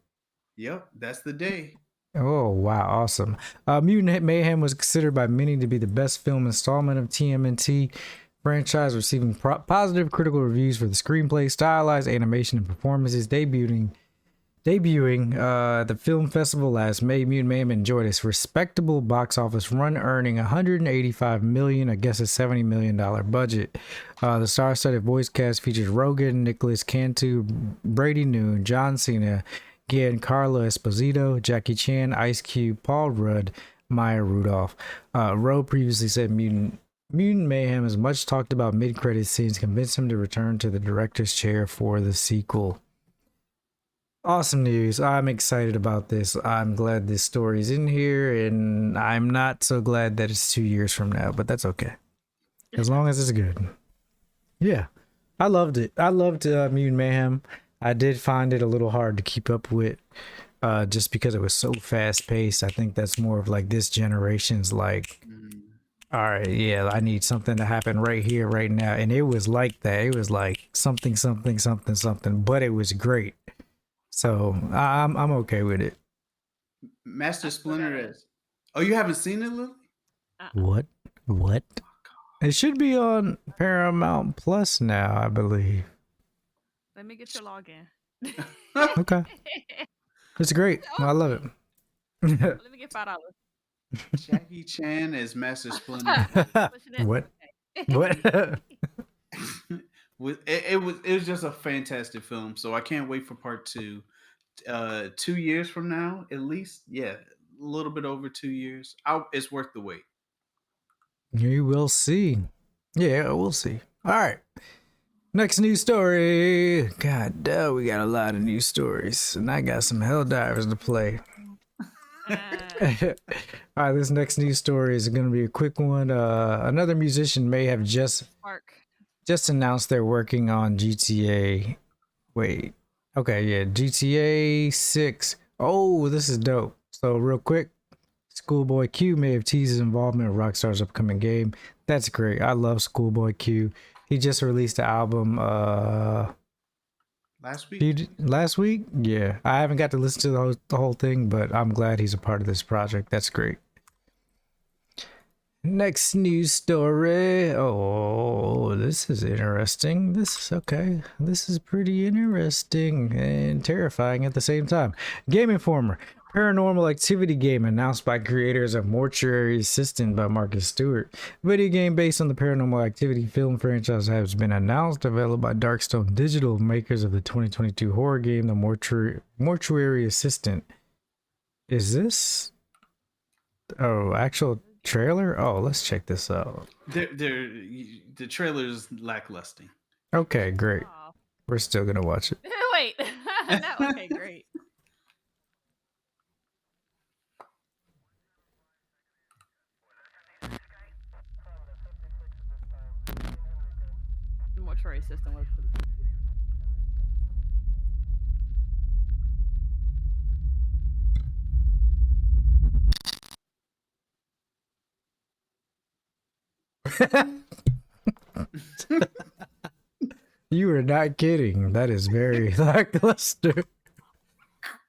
S2: Yep, that's the day.
S1: Oh, wow. Awesome. Mutant Mayhem was considered by many to be the best film installment of TMNT franchise, receiving positive critical reviews for the screenplay, stylized animation, and performances. Debuting the film festival last May, Mutant Mayhem enjoyed its respectable box office run, earning $185 million, I guess a $70 million budget. The star-studded voice cast features Rogan, Nicholas Cantu, Brady Noon, John Cena, Giancarlo Esposito, Jackie Chan, Ice Cube, Paul Rudd, Maya Rudolph. Rowe previously said Mutant Mayhem's much talked about mid-credit scenes convinced him to return to the director's chair for the sequel. Awesome news. I'm excited about this. I'm glad this story's in here, and I'm not so glad that it's 2 years from now, but that's okay. As long as it's good. Yeah. I loved it. I loved Mutant Mayhem. I did find it a little hard to keep up with just because it was so fast paced. I think that's more of like this generation's like, all right, yeah, I need something to happen right here, right now. And it was like that. It was like something, but it was great. So I'm okay with it.
S2: Master Splinter is. Oh, you haven't seen it, Lily?
S1: What? It should be on Paramount Plus now, I believe.
S3: Let me get your login.
S1: Okay. It's great. I love it.
S3: Let me get $5.
S2: Jackie Chan as Master Splinter.
S1: What? What?
S2: It was just a fantastic film. So I can't wait for part 2. 2 years from now, at least. Yeah, a little bit over 2 years. It's worth the wait.
S1: You will see. Yeah, we'll see. All right. Next news story. God damn, we got a lot of news stories, and I got some Helldivers to play. All right, this next news story is going to be a quick one. Another musician may have just announced they're working on GTA. Wait. Okay, yeah, GTA 6. Oh, this is dope. So real quick, Schoolboy Q may have teased his involvement with Rockstar's upcoming game. That's great. I love Schoolboy Q. He just released the album
S2: last week.
S1: Last week? Yeah. I haven't got to listen to the whole thing, but I'm glad he's a part of this project. That's great. Next news story. Oh, this is interesting. This is pretty interesting and terrifying at the same time. Game Informer. Paranormal Activity game announced by creators of Mortuary Assistant by Marcus Stewart. Video game based on the Paranormal Activity film franchise has been announced, developed by Darkstone Digital, makers of the 2022 horror game The Mortuary Assistant. Is this actual trailer? Oh, let's check this out.
S2: The trailer's lackluster.
S1: Okay, great. We're still gonna watch it.
S3: Wait. Okay, great. The mortuary system was pretty good.
S1: You are not kidding. That is very lackluster.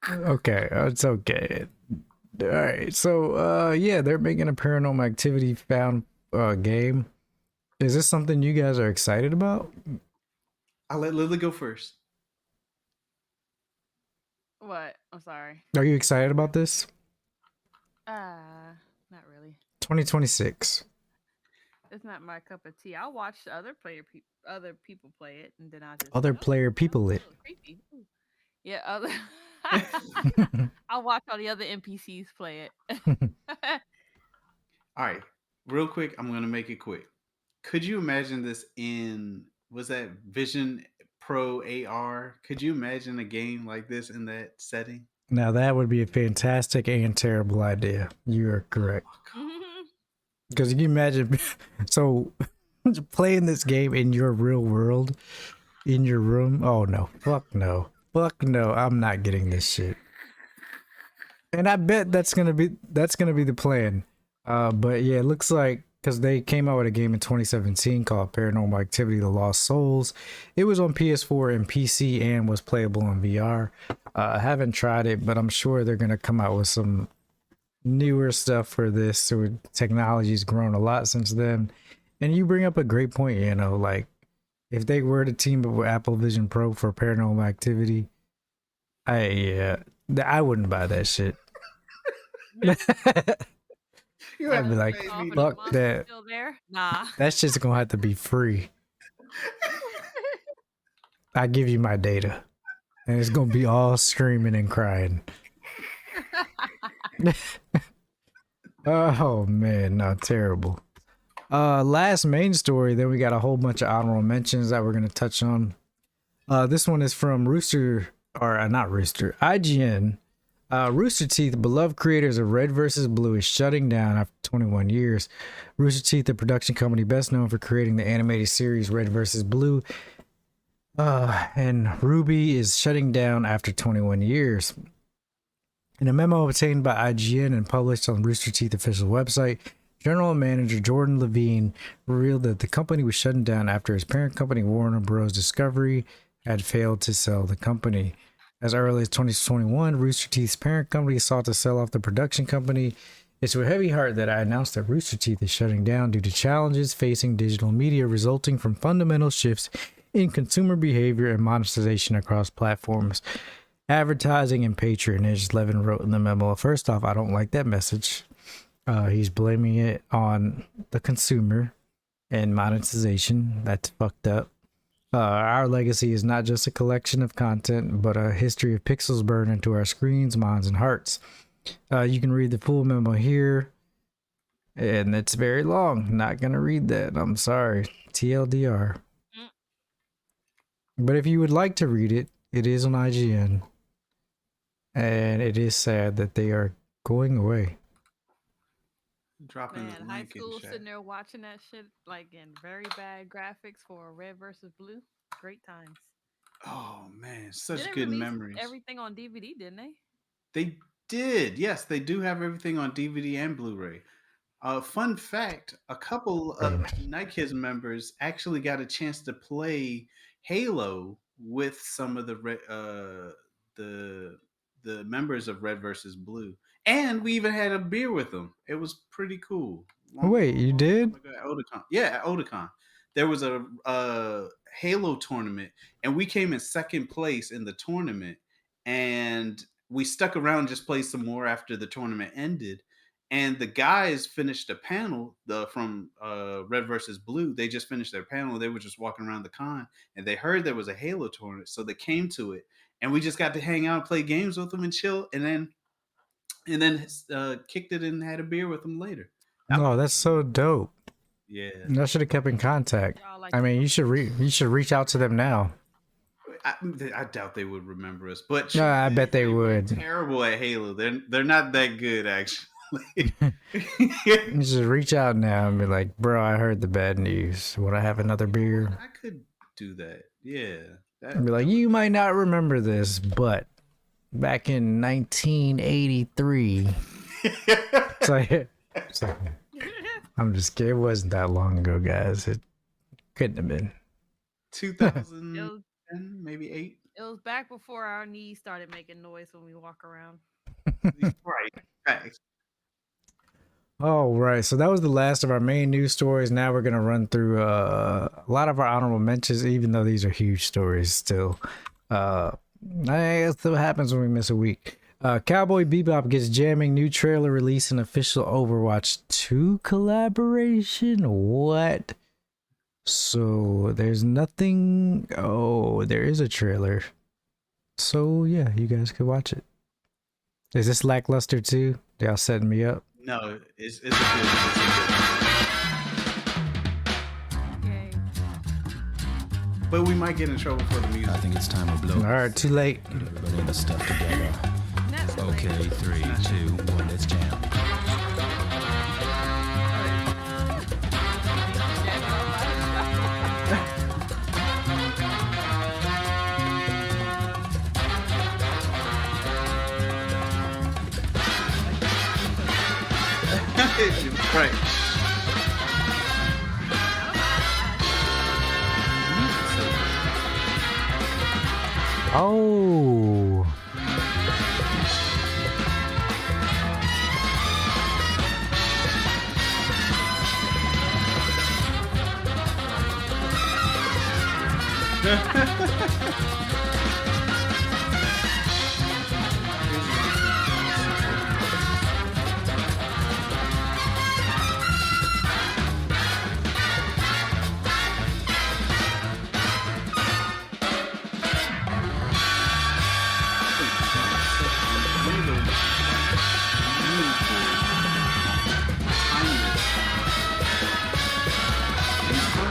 S1: Okay, it's okay. All right, so yeah, they're making a Paranormal Activity found game. Is this something you guys are excited about?
S2: I'll let Lily go first.
S3: What? I'm sorry.
S1: Are you excited about this?
S3: Not really.
S1: 2026.
S3: It's not my cup of tea. I'll watch other people play it, and then I just
S1: people it.
S3: Creepy. Ooh. Yeah, I'll watch all the other NPCs play it.
S2: All right, real quick, I'm gonna make it quick. Could you imagine this in was that Vision Pro AR. Could you imagine a game like this in that setting?
S1: Now that would be a fantastic and terrible idea. You are correct. Because you can imagine, so playing this game in your real world, in your room. Oh no, fuck no, fuck no. I'm not getting this shit. And I bet that's gonna be the plan. But yeah, it looks like because they came out with a game in 2017 called Paranormal Activity: The Lost Souls. It was on PS4 and PC and was playable on VR. I haven't tried it, but I'm sure they're gonna come out with some newer stuff for this. So technology's grown a lot since then. And you bring up a great point, you know, like if they were to team up with Apple Vision Pro for Paranormal Activity, I wouldn't buy that shit.
S2: You
S1: I'd
S2: have
S1: be
S2: to
S1: like,
S2: pay
S3: Oh,
S2: me
S3: for
S2: to-
S3: the
S1: fuck
S3: monster
S1: that.
S3: still there? Nah.
S1: That shit's gonna have to be free. I give you my data, and it's gonna be all screaming and crying. Oh man, no, terrible. Last main story. Then we got a whole bunch of honorable mentions that we're gonna touch on. This one is from Rooster, or not Rooster, IGN. Rooster Teeth, beloved creators of Red vs. Blue, is shutting down after 21 years. Rooster Teeth, the production company best known for creating the animated series Red vs. Blue, and Ruby, is shutting down after 21 years. In a memo obtained by IGN and published on Rooster Teeth official website, General Manager Jordan Levine revealed that the company was shutting down after his parent company Warner Bros. Discovery had failed to sell the company. As early as 2021, Rooster Teeth's parent company sought to sell off the production company. It's with heavy heart that I announced that Rooster Teeth is shutting down due to challenges facing digital media resulting from fundamental shifts in consumer behavior and monetization across platforms, advertising, and patronage, Levin wrote in the memo. First off, I don't like that message. He's blaming it on the consumer and monetization. That's fucked up. Our legacy is not just a collection of content, but a history of pixels burned into our screens, minds, and hearts. You can read the full memo here, and it's very long. Not gonna read that. I'm sorry. TLDR. But if you would like to read it, it is on IGN. And it is sad that they are going away.
S2: dropping
S3: Man,
S2: the
S3: high
S2: link in
S3: school
S2: chat.
S3: sitting there watching that shit like in very bad graphics for Red versus Blue. Great times.
S2: Oh man, such
S3: Did they
S2: good
S3: release
S2: memories.
S3: everything on DVD, didn't they?
S2: They did. Yes, they do have everything on DVD and Blu-ray. Fun fact: a couple of Night Kids members actually got a chance to play Halo with some of the members of Red versus Blue, and we even had a beer with them. It was pretty cool.
S1: Wait, you did?
S2: Time ago at Otakon. Yeah, at Otakon, there was a Halo tournament, and we came in second place in the tournament, and we stuck around and just played some more after the tournament ended. And the guys finished a panel from Red versus Blue. They just finished their panel. They were just walking around the con, and they heard there was a Halo tournament, so they came to it, and we just got to hang out, and play games with them, and chill, and then kicked it and had a beer with them later.
S1: No, that's so dope.
S2: Yeah,
S1: I should have kept in contact.
S3: Y'all like
S1: I mean, you should reach out to them now.
S2: I doubt they would remember us, but
S1: No, I bet they
S2: were
S1: would.
S2: terrible at Halo. They're not that good, actually.
S1: You should reach out now and be like, bro, I heard the bad news. Would I have another beer?
S2: I could do that. Yeah.
S1: And be like, you might not remember this, but back in 1983. it's like, I'm just kidding. It wasn't that long ago, guys. It couldn't have been.
S2: 2010, maybe 8.
S3: It was back before our knees started making noise when we walk around.
S2: Right.
S1: All right, so that was the last of our main news stories. Now we're gonna run through a lot of our honorable mentions, even though these are huge stories. Still, it still happens when we miss a week. Cowboy Bebop gets jamming, new trailer release, and official Overwatch 2 collaboration. What? So there's nothing. Oh, there is a trailer. So yeah, you guys could watch it. Is this lackluster too? Y'all setting me up?
S2: No, it's a good.
S3: Yay.
S2: but we might get in trouble for the music.
S4: I think it's time to blow.
S1: All right, too late.
S4: Get everybody in the stuff together.
S3: That's
S4: Okay, 3, 2, 1, let's jam.
S2: Right.
S1: Oh.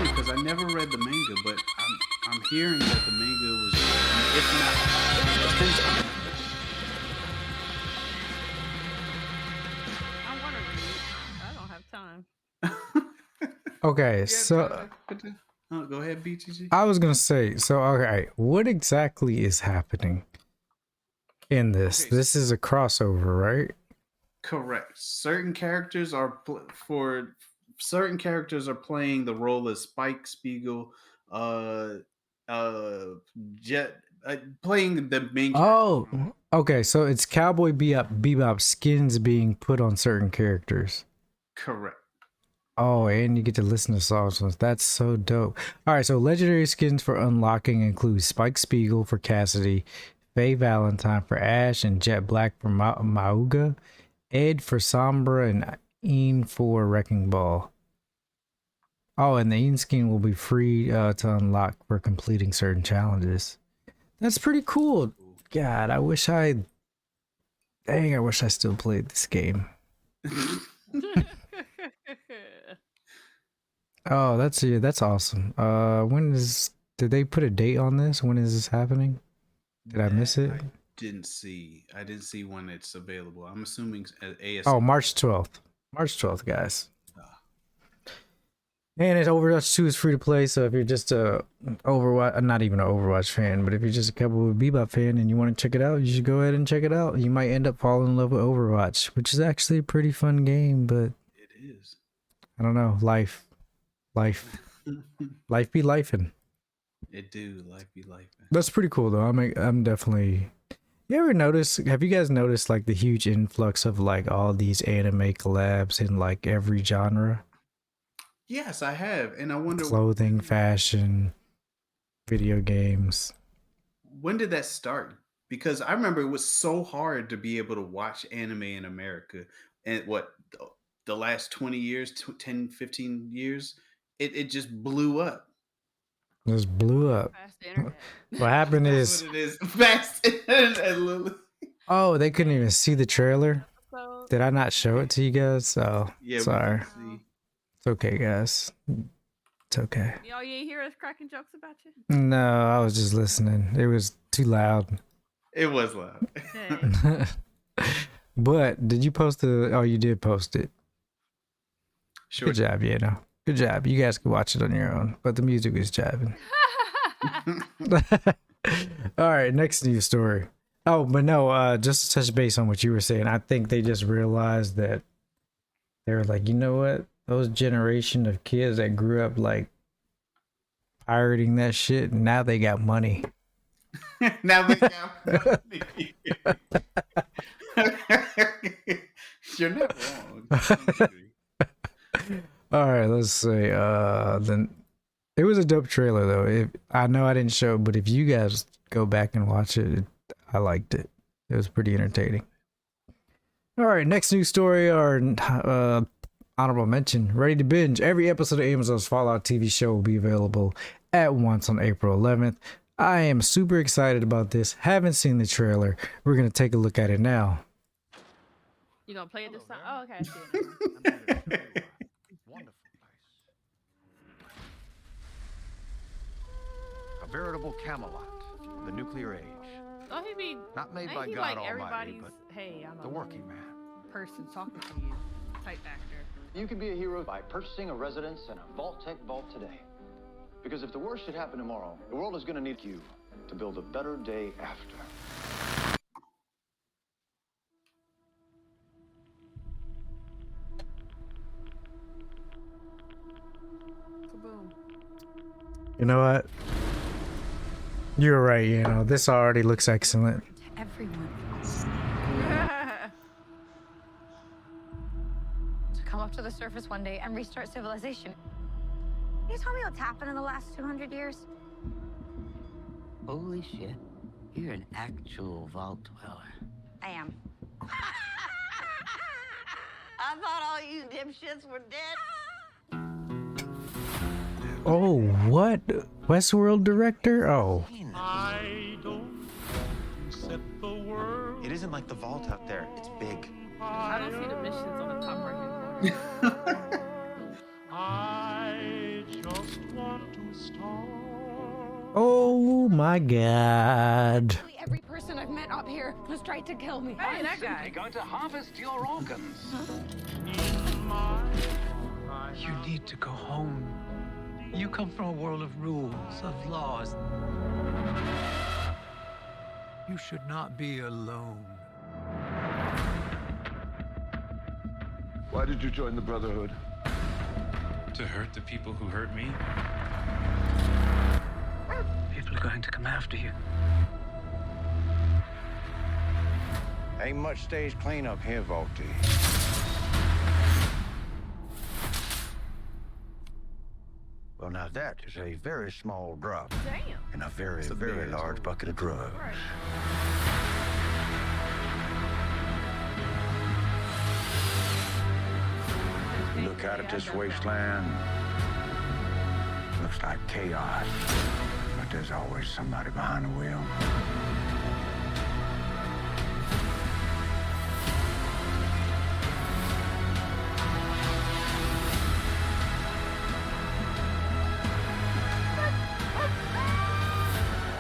S2: Because I never read the manga, but I'm hearing that the manga was, if not 10 times.
S3: I want to read. I don't have time.
S1: Okay, so
S2: Oh, go ahead, BTG.
S1: I was gonna say, so okay, what exactly is happening in this?
S2: Okay,
S1: This is a crossover, right?
S2: Correct. Certain characters are playing the role of Spike Spiegel, uh, Jet, playing the main.
S1: Oh, okay, so it's Cowboy Bebop skins being put on certain characters.
S2: Correct.
S1: Oh, and you get to listen to songs. That's so dope. All right, so legendary skins for unlocking include Spike Spiegel for Cassidy, Faye Valentine for Ash, and Jet Black for Mauga, Ed for Sombra, and Ian for Wrecking Ball. Oh, and the Ian skin will be free to unlock for completing certain challenges. That's pretty cool. God, I wish I still played this game. Oh, that's awesome. Did they put a date on this? When is this happening? Did I miss it?
S2: I didn't see when it's available. I'm assuming ASAP.
S1: Oh, March 12th. March 12th, guys. And it's Overwatch 2 is free to play, so if you're just a Overwatch, not even an Overwatch fan, but if you're just a Cowboy Bebop fan and you want to check it out, you should go ahead and check it out. You might end up falling in love with Overwatch, which is actually a pretty fun game, but
S2: It is.
S1: I don't know, life be lifing.
S2: It do, life be life.
S1: That's pretty cool though. I'm definitely. You ever notice? Have you guys noticed like the huge influx of like all these anime collabs in like every genre?
S2: Yes, I have, and I wonder
S1: Clothing, fashion, video games.
S2: when did that start? Because I remember it was so hard to be able to watch anime in America, and the last 20 years, 10, 15 years, it just blew up.
S1: Just blew up.
S3: Fast internet.
S1: What happened
S2: That's
S1: is,
S2: what it is. Fast internet, Lulu.
S1: oh, they couldn't even see the trailer.
S3: So,
S1: Did I not show it to you guys? Oh,
S2: Yeah, we
S1: sorry.
S2: can see.
S1: It's okay, guys. It's okay.
S3: y'all, you ain't hear us cracking jokes about you?
S1: No, I was just listening. It was too loud.
S2: It was loud.
S3: Dang.
S1: But did you post the? Oh, you did post it.
S2: Sure.
S1: Good job, yeah. Good job. You guys can watch it on your own, but the music was jabbing. All right, next news story. Oh, but no, just to touch base on what you were saying, I think they just realized that they were like, you know what? Those generation of kids that grew up like pirating that shit, now they got money.
S2: Now we got money. You're not wrong.
S1: All right, let's say then it was a dope trailer though. I know I didn't show it, but if you guys go back and watch it, I liked it. It was pretty entertaining. All right, next news story or honorable mention. Ready to binge. Every episode of Amazon's Fallout TV show will be available at once on April 11th. I am super excited about this. Haven't seen the trailer. We're gonna take a look at it now.
S3: You gonna play it this time? Oh, okay. I see it.
S5: Wonderful veritable Camelot, the nuclear age.
S3: Don't he be?
S5: Not made
S3: Ain't
S5: by
S3: he
S5: God
S3: like
S5: Almighty,
S3: everybody's?
S5: but
S3: Hey, I'm
S5: the
S3: a
S5: working man.
S3: person talking to you type actor.
S6: You can be a hero by purchasing a residence in a Vault-Tec vault today. Because if the worst should happen tomorrow, the world is going to need you to build a better day after.
S3: Kaboom.
S1: You know what? You're right. You know, this already looks excellent.
S7: Everyone to come up to the surface one day and restart civilization. Can you tell me what's happened in the last 200 years?
S8: Holy shit. You're an actual vault dweller.
S7: I am. I thought all you dipshits were dead.
S1: Oh, what? Westworld director? Oh.
S9: I don't set the world.
S5: It isn't like the vault out there. It's big.
S3: I don't see the missions on the top right hand corner.
S9: I just want to start.
S1: Oh my god.
S7: Every person I've met up here has tried to kill me.
S3: Hey, that guy.
S6: Going to harvest your organs.
S8: You need to go home. You come from a world of rules, of laws. You should not be alone.
S10: Why did you join the Brotherhood?
S11: To hurt the people who hurt me?
S8: People are going to come after you.
S5: Ain't much stage cleanup here, Volty. Well, now that is a very small drop
S3: Damn.
S5: in a very large bucket of drugs.
S3: Right.
S5: Look out at this wasteland. Looks like chaos. But there's always somebody behind the wheel.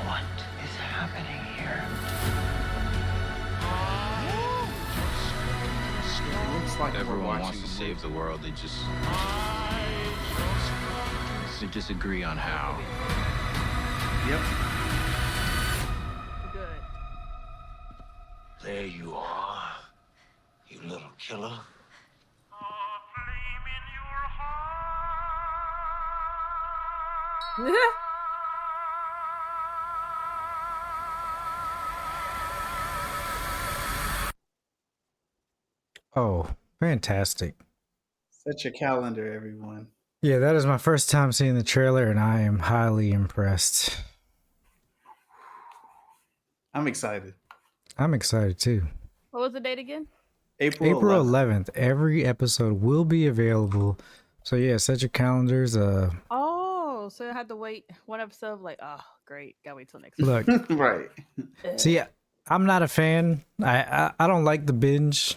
S8: What is happening here?
S2: It looks like
S11: Everyone
S2: we're
S11: wants to
S2: watching
S11: save the world. They just agree on how.
S2: Yep.
S3: Good.
S8: There you are, you little killer.
S1: Oh, fantastic.
S2: Set your calendar, everyone.
S1: Yeah, that is my first time seeing the trailer, and I am highly impressed.
S2: I'm excited.
S1: I'm excited too.
S3: What was the date again?
S2: April
S1: April
S2: 11th.
S1: 11th, every episode will be available. So yeah, set your calendars.
S3: Oh, so I had to wait one episode. Like, oh, great, gotta wait till next week.
S1: Look,
S2: Right.
S1: see, I'm not a fan. I don't like the binge.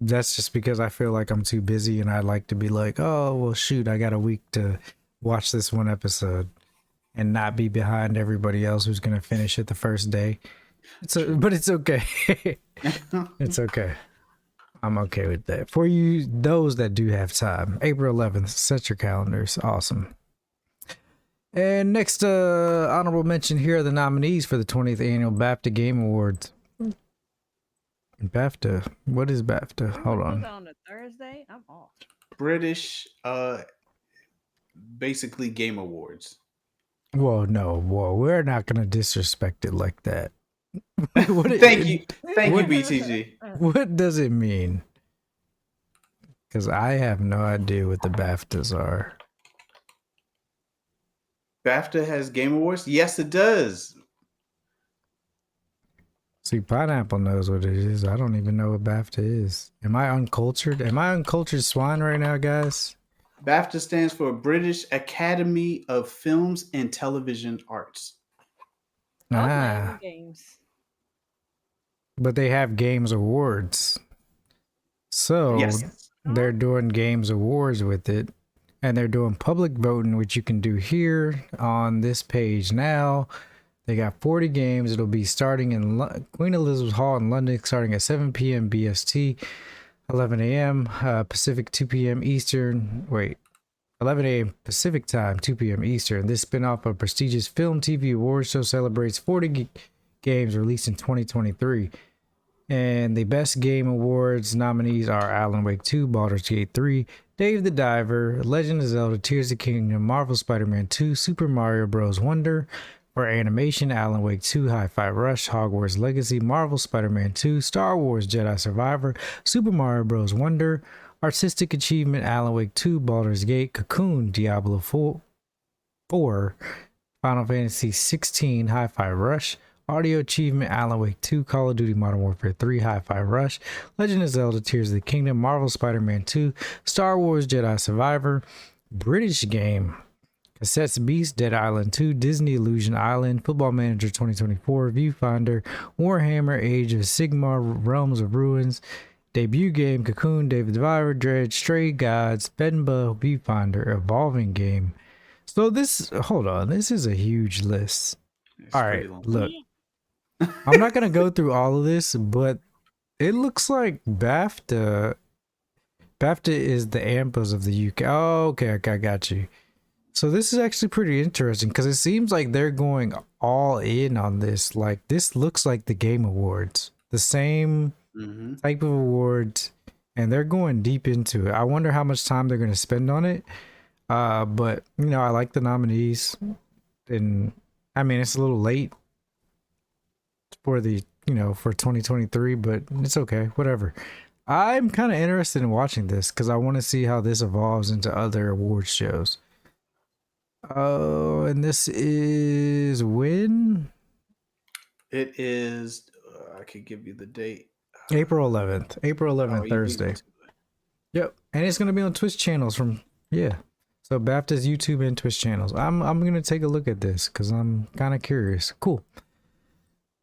S1: That's just because I feel like I'm too busy, and I like to be like, oh well, shoot, I got a week to watch this one episode, and not be behind everybody else who's gonna finish it the first day. But it's okay. It's okay. I'm okay with that. For you, those that do have time, April 11th, set your calendars. Awesome. And next, honorable mention here are the nominees for the 20th annual BAFTA Game Awards. BAFTA. What is BAFTA? Hold on.
S3: On a Thursday, I'm off.
S2: British, basically Game Awards.
S1: Whoa, no, whoa. We're not going to disrespect it like that.
S2: Thank you, BTG.
S1: What does it mean? Because I have no idea what the BAFTAs are.
S2: BAFTA has Game Awards? Yes, it does.
S1: See, Pineapple knows what it is. I don't even know what BAFTA is. Am I uncultured? Am I uncultured swine right now, guys?
S2: BAFTA stands for British Academy of Films and Television Arts.
S1: Ah,
S3: Games.
S1: but they have Games Awards. So
S2: Yes.
S1: they're doing Games Awards with it. and they're doing public voting, which you can do here on this page now. They got 40 games. It'll be starting in Queen Elizabeth Hall in London, starting at 7 p.m. BST, 11 a.m. Pacific, 2 p.m. Eastern. Wait, 11 a.m. Pacific time, 2 p.m. Eastern. This spinoff of prestigious film TV awards show celebrates 40 games released in 2023. And the Best Game Awards nominees are Alan Wake 2, Baldur's Gate 3, Dave the Diver, Legend of Zelda, Tears of the Kingdom, Marvel Spider-Man 2, Super Mario Bros. Wonder. For animation, Alan Wake 2, Hi-Fi Rush, Hogwarts Legacy, Marvel Spider-Man 2, Star Wars Jedi Survivor, Super Mario Bros. Wonder. Artistic achievement, Alan Wake 2, Baldur's Gate, Cocoon, Diablo 4, Final Fantasy 16, Hi-Fi Rush. Audio achievement, Alan Wake 2, Call of Duty Modern Warfare 3, Hi-Fi Rush, Legend of Zelda, Tears of the Kingdom, Marvel Spider-Man 2, Star Wars Jedi Survivor. British game, Cassette's Beast, Dead Island 2, Disney Illusion Island, Football Manager 2024, Viewfinder, Warhammer Age of Sigmar, Realms of Ruins. Debut game, Cocoon, David Diver, Dread, Stray Gods, Fenba, Viewfinder, Evolving Game. So this, hold on, this is a huge list. All right, look. I'm not going to go through all of this, but it looks like BAFTA is the AMPAs of the UK. Oh, okay, I got you. So this is actually pretty interesting because it seems like they're going all in on this. Like, this looks like the Game Awards, the same type of awards, and they're going deep into it. I wonder how much time they're going to spend on it. But, you know, I like the nominees, and I mean, it's a little late for the, you know, for 2023, but it's okay, whatever. I'm kind of interested in watching this because I want to see how this evolves into other award shows. Oh, and this is when?
S2: It is, I could give you the date.
S1: April 11th. April 11th, Thursday. Yep. And it's going to be on Twitch channels from, yeah. So BAFTA's YouTube and Twitch channels. I'm going to take a look at this because I'm kind of curious. Cool.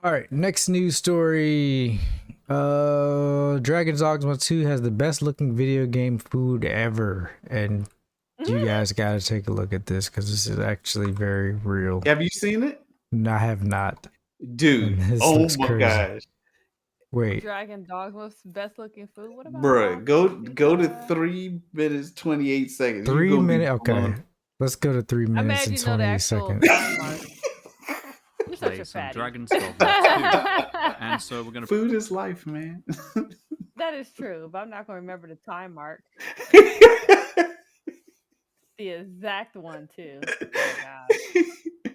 S1: All right, next news story. Dragon's Dogma 2 has the best looking video game food ever. And you guys got to take a look at this because this is actually very real.
S2: Have you seen it?
S1: No, I have not.
S2: Dude, oh my gosh.
S1: Wait.
S3: Dragon Dogma's best looking food? What about
S2: Bruh, go to 3 minutes 28 seconds.
S1: 3 minutes? Okay. Let's go to 3 minutes and 28 seconds.
S3: You're such a fatty.
S11: Dragon's Dogma 2. And so we're gonna.
S2: Food is life, man.
S3: That is true, but I'm not gonna remember the time mark. The exact one too. Oh my God.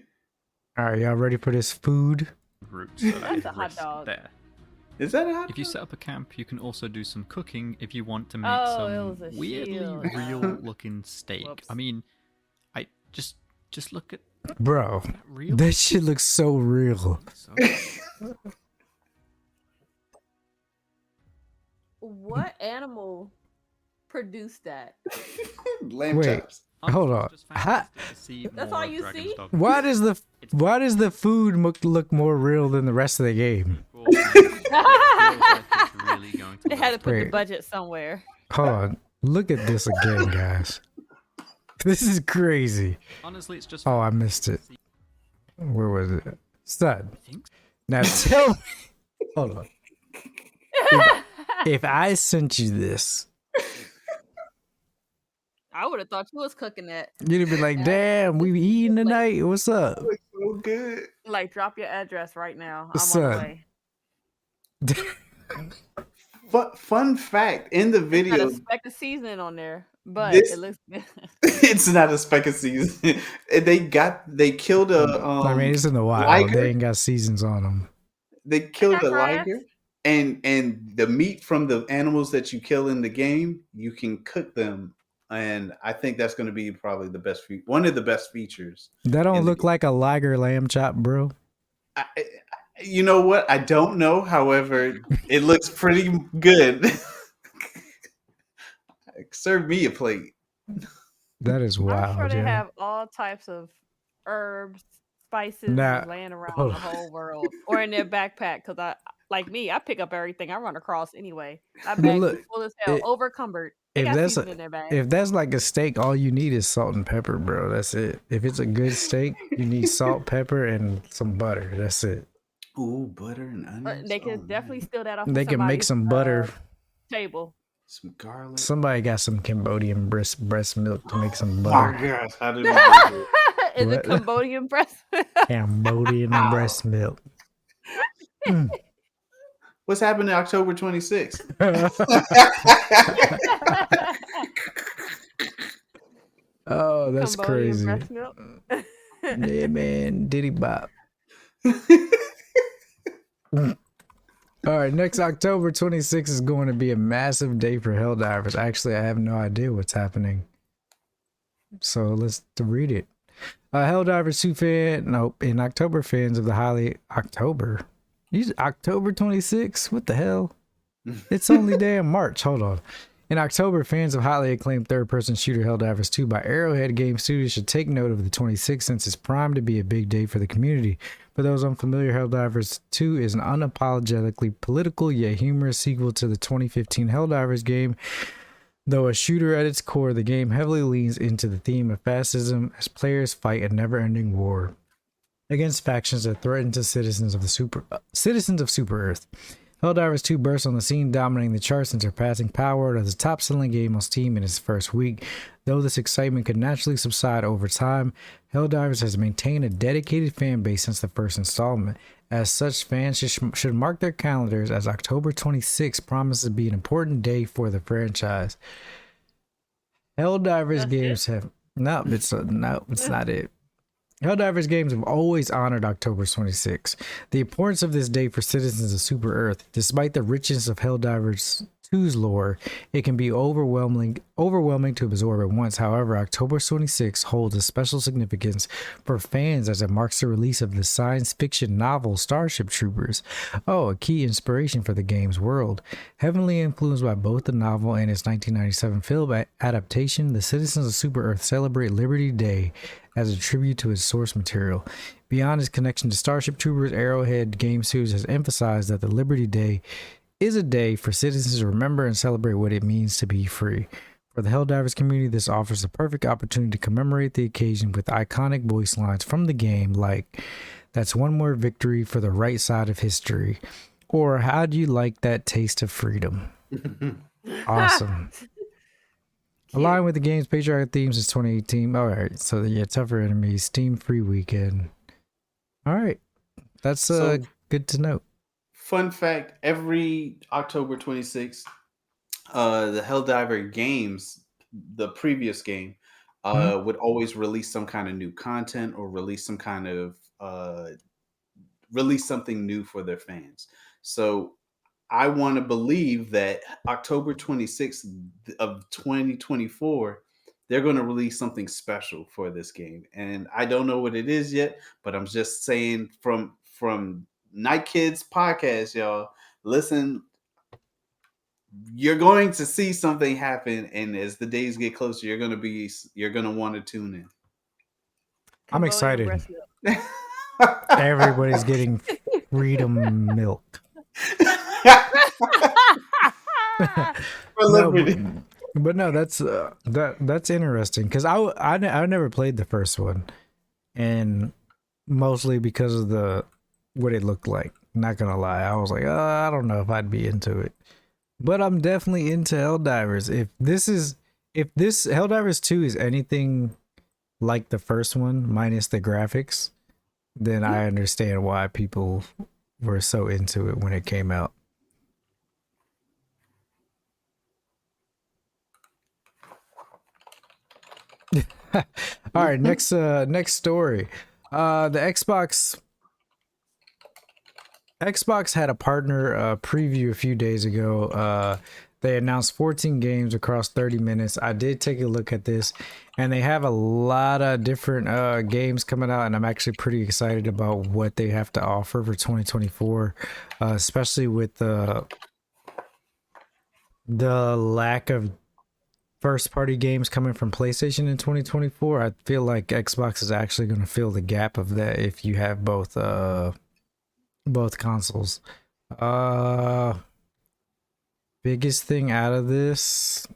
S1: All right, y'all ready for this food?
S3: That's a hot dog.
S11: There.
S2: Is that a hot dog?
S11: If you set up a camp, you can also do some cooking if you want to make
S3: Oh,
S11: some weirdly real-looking steak.
S3: Whoops.
S11: I mean, I just look at.
S1: Bro,
S11: Real?
S1: that shit looks so real.
S3: What animal produced that?
S2: Lamb
S1: Wait,
S2: chops.
S1: hold on.
S3: That's all you see?
S1: Why does the food look more real than the rest of the game?
S3: They had to put the
S1: Wait.
S3: budget somewhere.
S1: Hold on. Look at this again, guys. This is crazy.
S11: Honestly, it's just.
S1: Oh, I missed it. Where was it? Stud. Now tell me. Hold on. If I sent you this,
S3: I would have thought you was cooking that.
S1: you'd have been like, damn, we eating tonight? What's up?
S2: So good.
S3: Like, drop your address right now. I'm
S1: Son.
S3: on the way.
S2: Fun fact, in the
S3: Got
S2: video,
S3: a speck of seasoning on there, but
S2: This-
S3: it looks good.
S2: it's not a speck of season. They killed a
S1: I mean, it's in the wild.
S2: liger.
S1: They ain't got seasons on them.
S2: They killed
S3: got
S2: a
S3: grass.
S2: liger, and the meat from the animals that you kill in the game, you can cook them, and I think that's going to be probably the best one of the best features.
S1: That don't
S2: in the
S1: look like a liger lamb chop, bro.
S2: You know what? I don't know. However, it looks pretty good. Serve me a plate.
S1: That is
S3: I'm
S1: wild.
S3: sure they
S1: yeah.
S3: have all types of herbs, spices
S1: Nah,
S3: laying around
S1: hold
S3: the
S1: on.
S3: whole world, or in their backpack. Because I pick up everything I run across anyway. I
S1: But
S3: bag
S1: look,
S3: be full as hell,
S1: it-
S3: overcumbered. They
S1: if
S3: got
S1: that's
S3: seasoning in their bag.
S1: if that's like a steak, all you need is salt and pepper, bro. That's it. If it's a good steak, you need salt, pepper, and some butter. That's it.
S2: Ooh, butter and onions.
S3: They could definitely steal that off of
S1: They can make
S3: somebody's
S1: some butter.
S3: table.
S2: Some garlic.
S1: Somebody got some Cambodian breast milk to make some
S2: Oh
S1: butter.
S2: my gosh, how did we do it?
S3: Is
S1: What?
S3: it Cambodian breast?
S1: Cambodian breast milk.
S2: What's happening October 26th?
S1: Oh, that's
S3: Cambodian
S1: crazy.
S3: breast milk.
S1: Yeah, man. Diddy bop. All right, next October 26th is going to be a massive day for Helldivers. Actually, I have no idea what's happening. So let's read it. Helldivers 2 in October, fans of the highly October 26th? What the hell? It's only damn March. Hold on. In October, fans of highly acclaimed third-person shooter Helldivers 2 by Arrowhead Game Studios should take note of the 26th since it's primed to be a big day for the community. For those unfamiliar, Helldivers 2 is an unapologetically political yet humorous sequel to the 2015 Helldivers game. Though a shooter at its core, the game heavily leans into the theme of fascism as players fight a never-ending war against factions that threaten to citizens of Super Earth. Helldivers 2 burst on the scene, dominating the charts and surpassing Power as the top-selling game on Steam in its first week. Though this excitement could naturally subside over time, Helldivers has maintained a dedicated fan base since the first installment. As such, fans should mark their calendars as October 26 promises to be an important day for the franchise. Helldivers games have... No, it's not it. Helldivers games have always honored October 26. The importance of this day for citizens of Super Earth, despite the richness of Helldivers 2's lore, it can be overwhelming to absorb at once. However, October 26 holds a special significance for fans as it marks the release of the science fiction novel Starship Troopers. Oh, a key inspiration for the game's world. Heavily influenced by both the novel and its 1997 film adaptation, the citizens of Super Earth celebrate Liberty Day as a tribute to its source material. Beyond its connection to Starship Troopers, Arrowhead Game Studios has emphasized that the Liberty Day is a day for citizens to remember and celebrate what it means to be free. For the Helldivers community, this offers a perfect opportunity to commemorate the occasion with iconic voice lines from the game like, "That's one more victory for the right side of history," or "How do you like that taste of freedom?" Awesome. Aligned with the game's patriotic themes since 2018. All right, so yeah, tougher enemies, Steam free weekend. All right, that's good to know.
S2: Fun fact: every October 26th, the Helldiver games, the previous game, would always release some kind of new content or release some kind of release something new for their fans. So I want to believe that October 26th of 2024, they're going to release something special for this game. And I don't know what it is yet, but I'm just saying from Night Kids podcast, y'all, listen, you're going to see something happen. And as the days get closer, you're going to want to tune in.
S1: I'm excited. Everybody's getting freedom milk. But no, that's interesting because I never played the first one, and mostly because of what it looked like. Not gonna lie, I was like, I don't know if I'd be into it, but I'm definitely into Helldivers. If this Helldivers 2 is anything like the first one minus the graphics, then I understand why people were so into it when it came out. All right, next story. The Xbox had a partner preview a few days ago. They announced 14 games across 30 minutes. I did take a look at this, and they have a lot of different games coming out, and I'm actually pretty excited about what they have to offer for 2024, especially with the lack of first-party games coming from PlayStation in 2024. I feel like Xbox is actually going to fill the gap of that if you have both consoles. Biggest thing out of this,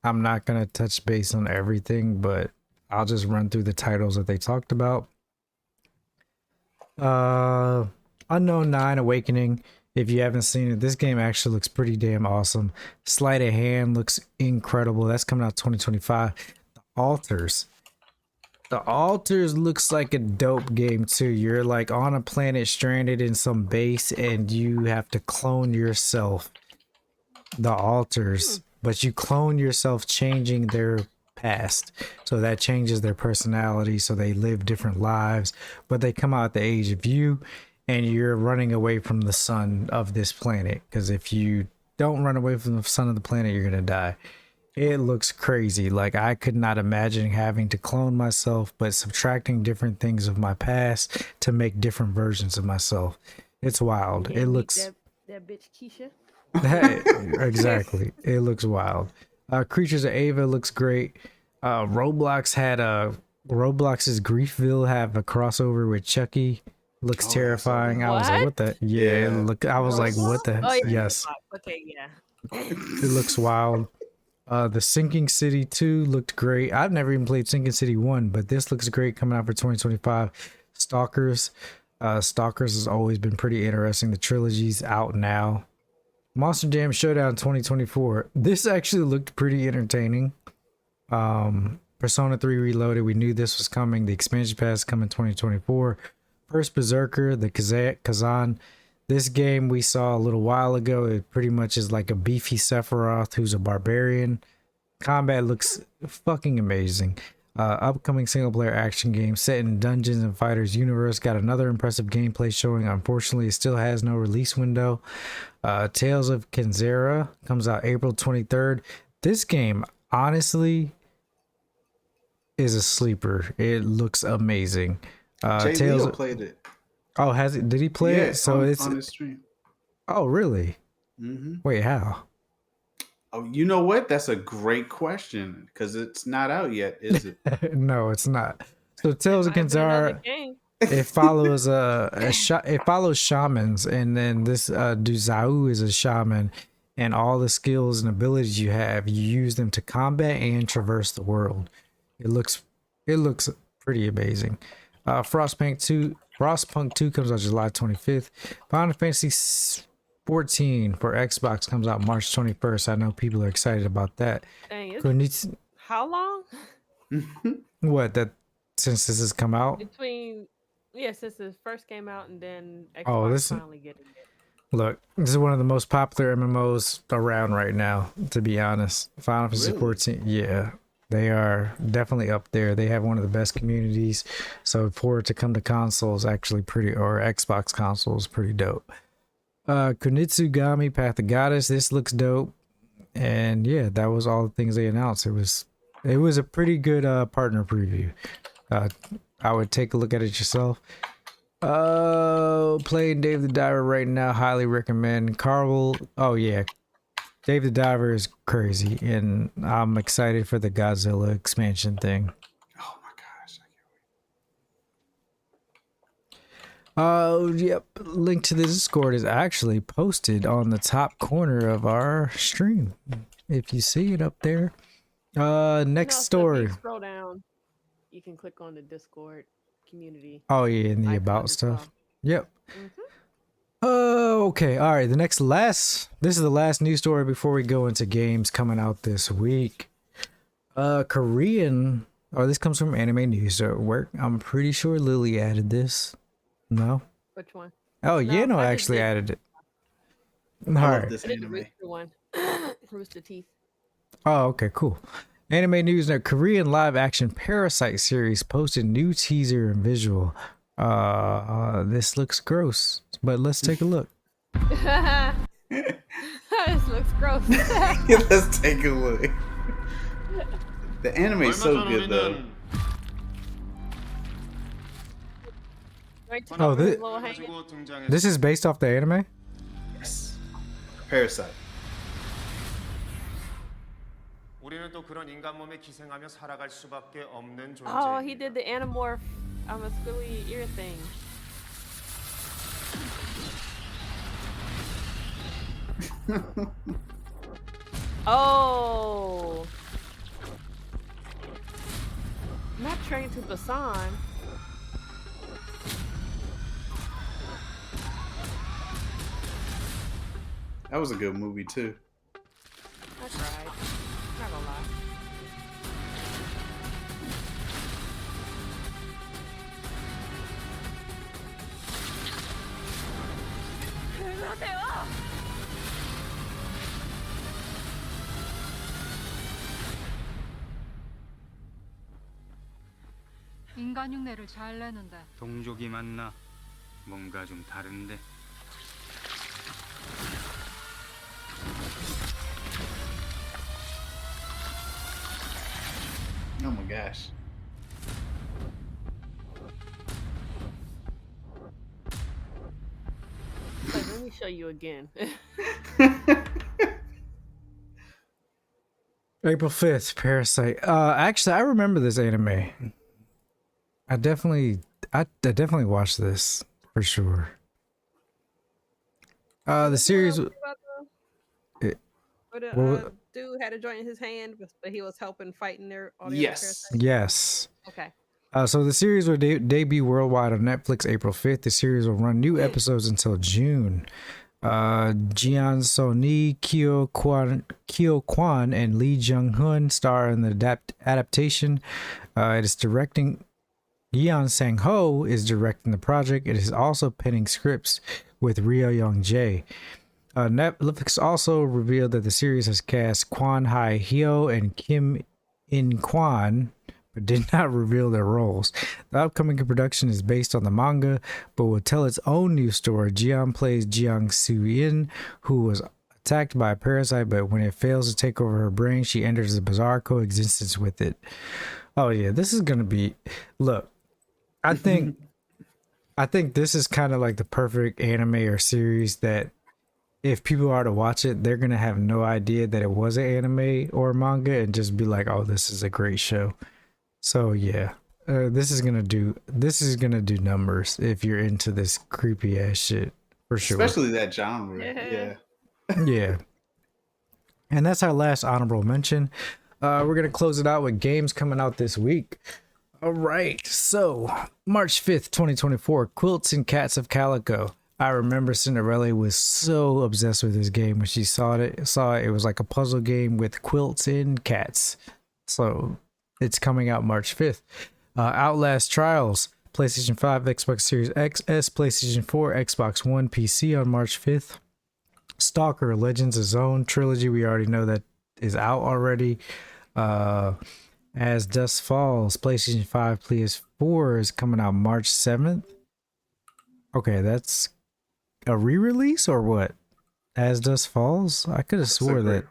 S1: I'm not gonna touch base on everything, but I'll just run through the titles that they talked about. Unknown 9 Awakening. If you haven't seen it, this game actually looks pretty damn awesome. Sleight of Hand looks incredible. That's coming out 2025. The Altars. The Altars looks like a dope game too. You're like on a planet stranded in some base and you have to clone yourself. The Altars. But you clone yourself changing their past. So that changes their personality. So they live different lives. But they come out at the age of you. And you're running away from the sun of this planet. Because if you don't run away from the sun of the planet, you're going to die. It looks crazy. Like, I could not imagine having to clone myself, but subtracting different things of my past to make different versions of myself. It's wild. It looks...
S3: That bitch Keisha.
S1: Exactly. It looks wild. Creatures of Ava looks great. Roblox's Griefville have a crossover with Chucky. Looks terrifying. I was like, what the? Yeah, look. I was like, what the?
S3: Oh, yeah.
S1: Yes.
S3: Okay, yeah.
S1: It looks wild. The Sinking City 2 looked great. I've never even played Sinking City 1, but this looks great coming out for 2025. Stalkers. Stalkers has always been pretty interesting. The trilogy's out now. Monster Jam Showdown 2024. This actually looked pretty entertaining. Persona 3 Reloaded. We knew this was coming. The expansion pass coming 2024. First Berserker, the Kazan. This game we saw a little while ago. It pretty much is like a beefy Sephiroth who's a barbarian. Combat looks fucking amazing. Upcoming single player action game set in Dungeons and Fighters universe. Got another impressive gameplay showing. Unfortunately, it still has no release window. Tales of Kenzera comes out April 23rd. This game, honestly, is a sleeper. It looks amazing.
S2: Jay Leo played it.
S1: Oh, has it? Did he play it? So it's
S2: on his stream.
S1: Oh, really?
S2: Mm-hmm.
S1: Wait, how?
S2: Oh, you know what? That's a great question because it's not out yet, is it?
S1: No, it's not. So Tales of Kenzara, it follows it follows shamans, and then this Duzau is a shaman, and all the skills and abilities you have, you use them to combat and traverse the world. It looks pretty amazing. Frostpunk 2 comes out July 25th. Final Fantasy 14 for Xbox comes out March 21st. I know people are excited about that.
S3: Dang, how long?
S1: What, that since this has come out?
S3: Since this first came out and then Xbox finally getting it.
S1: Look, this is one of the most popular MMOs around right now, to be honest. Final Fantasy 14, yeah. They are definitely up there. They have one of the best communities. So for it to come to consoles, actually or Xbox consoles, pretty dope. Kunitsugami Path of Goddess. This looks dope. And yeah, that was all the things they announced. It was a pretty good partner preview. I would take a look at it yourself. Playing Dave the Diver right now. Highly recommend. Carvel. Oh yeah. Dave the Diver is crazy, and I'm excited for the Godzilla expansion thing.
S2: Oh my gosh, I can't wait.
S1: Yep. Link to the Discord is actually posted on the top corner of our stream. If you see it up there. Next story.
S3: If you scroll down, you can click on the Discord community.
S1: Oh yeah, in the about stuff. Yep. Okay, all right. This is the last news story before we go into games coming out this week. Korean. Oh, this comes from Anime News. I'm pretty sure Lily added this. No.
S3: Which one?
S1: Oh, no, actually added it. All right.
S2: This anime.
S3: Rooster one. Rooster Teeth.
S1: Oh, okay, cool. Anime News. Now, Korean live action Parasite series posted new teaser and visual. This looks gross, but let's take a look.
S3: This looks gross.
S2: Let's take a look. The anime is so good though.
S1: Oh, this is based off the anime?
S2: Yes. Parasite.
S3: Oh, he did the Animorph squilly ear thing. Oh, Not Train to Busan.
S2: That was a good movie too.
S3: I cried. Not gonna lie.
S12: 인간 흉내를 잘 내는데.
S13: 동족이 맞나? 뭔가 좀 다른데.
S2: Oh my gosh.
S3: Like, let me show you again.
S1: April 5th, Parasite. Actually, I remember this anime. I definitely watched this for sure. The series.
S3: Where the dude had a joint in his hand, but he was helping fighting their all the other parasites?
S1: Yes.
S3: Okay.
S1: So the series will debut worldwide on Netflix April 5th. The series will run new episodes until June. Jian Soni, Kyo Kwan, and Lee Jung Hoon star in the adaptation. It is directing. Yeon Sang Ho is directing the project. It is also penning scripts with Ryo Young Jae. Netflix also revealed that the series has cast Kwon Hai Hyo and Kim In Kwan, but did not reveal their roles. The upcoming production is based on the manga, but will tell its own news story. Jian plays Jiang Soo-in, who was attacked by a parasite, but when it fails to take over her brain, she enters a bizarre coexistence with it. Oh yeah, this is gonna be. Look, I think this is kind of like the perfect anime or series that if people are to watch it, they're gonna have no idea that it was an anime or manga and just be like, "Oh, this is a great show." So yeah, this is gonna do numbers if you're into this creepy ass shit for sure.
S2: Especially that genre. Yeah.
S1: Yeah. And that's our last honorable mention. We're gonna close it out with games coming out this week. All right, so March 5th, 2024, Quilts and Cats of Calico. I remember Cinderella was so obsessed with this game when she saw it. It was like a puzzle game with quilts and cats. So it's coming out March 5th. Outlast Trials, PlayStation 5, Xbox Series XS, PlayStation 4, Xbox One, PC on March 5th. Stalker, Legends of Zone trilogy, we already know that is out already. As Dusk Falls, PlayStation 5, PS4 is coming out March 7th. Okay, that's a re-release or what? As Dusk Falls? I could have swore that.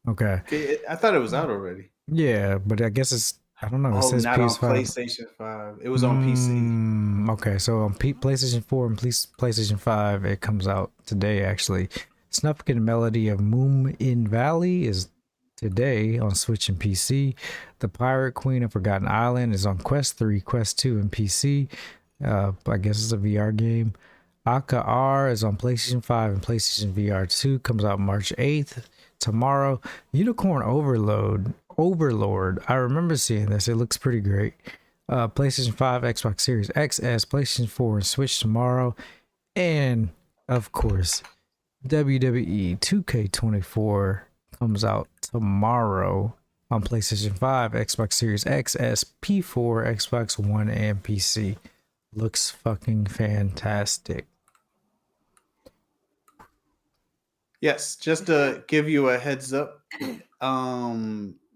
S1: Okay.
S2: I thought it was out already.
S1: Yeah, but I guess it's, I don't know. It
S2: Oh,
S1: says
S2: not
S1: PS5.
S2: on PlayStation 5. It was on PC.
S1: Okay, so on PlayStation 4 and PlayStation 5, it comes out today actually. Snufkin Melody of Moon in Valley is today on Switch and PC. The Pirate Queen of Forgotten Island is on Quest 3, Quest 2, and PC. I guess it's a VR game. Aka R is on PlayStation 5 and PlayStation VR 2. Comes out March 8th. Tomorrow, Unicorn Overlord. I remember seeing this. It looks pretty great. PlayStation 5, Xbox Series XS, PlayStation 4, and Switch tomorrow. And, of course, WWE 2K24 comes out tomorrow on PlayStation 5, Xbox Series XS, P4, Xbox One, and PC. Looks fucking fantastic.
S2: Yes, just to give you a heads up,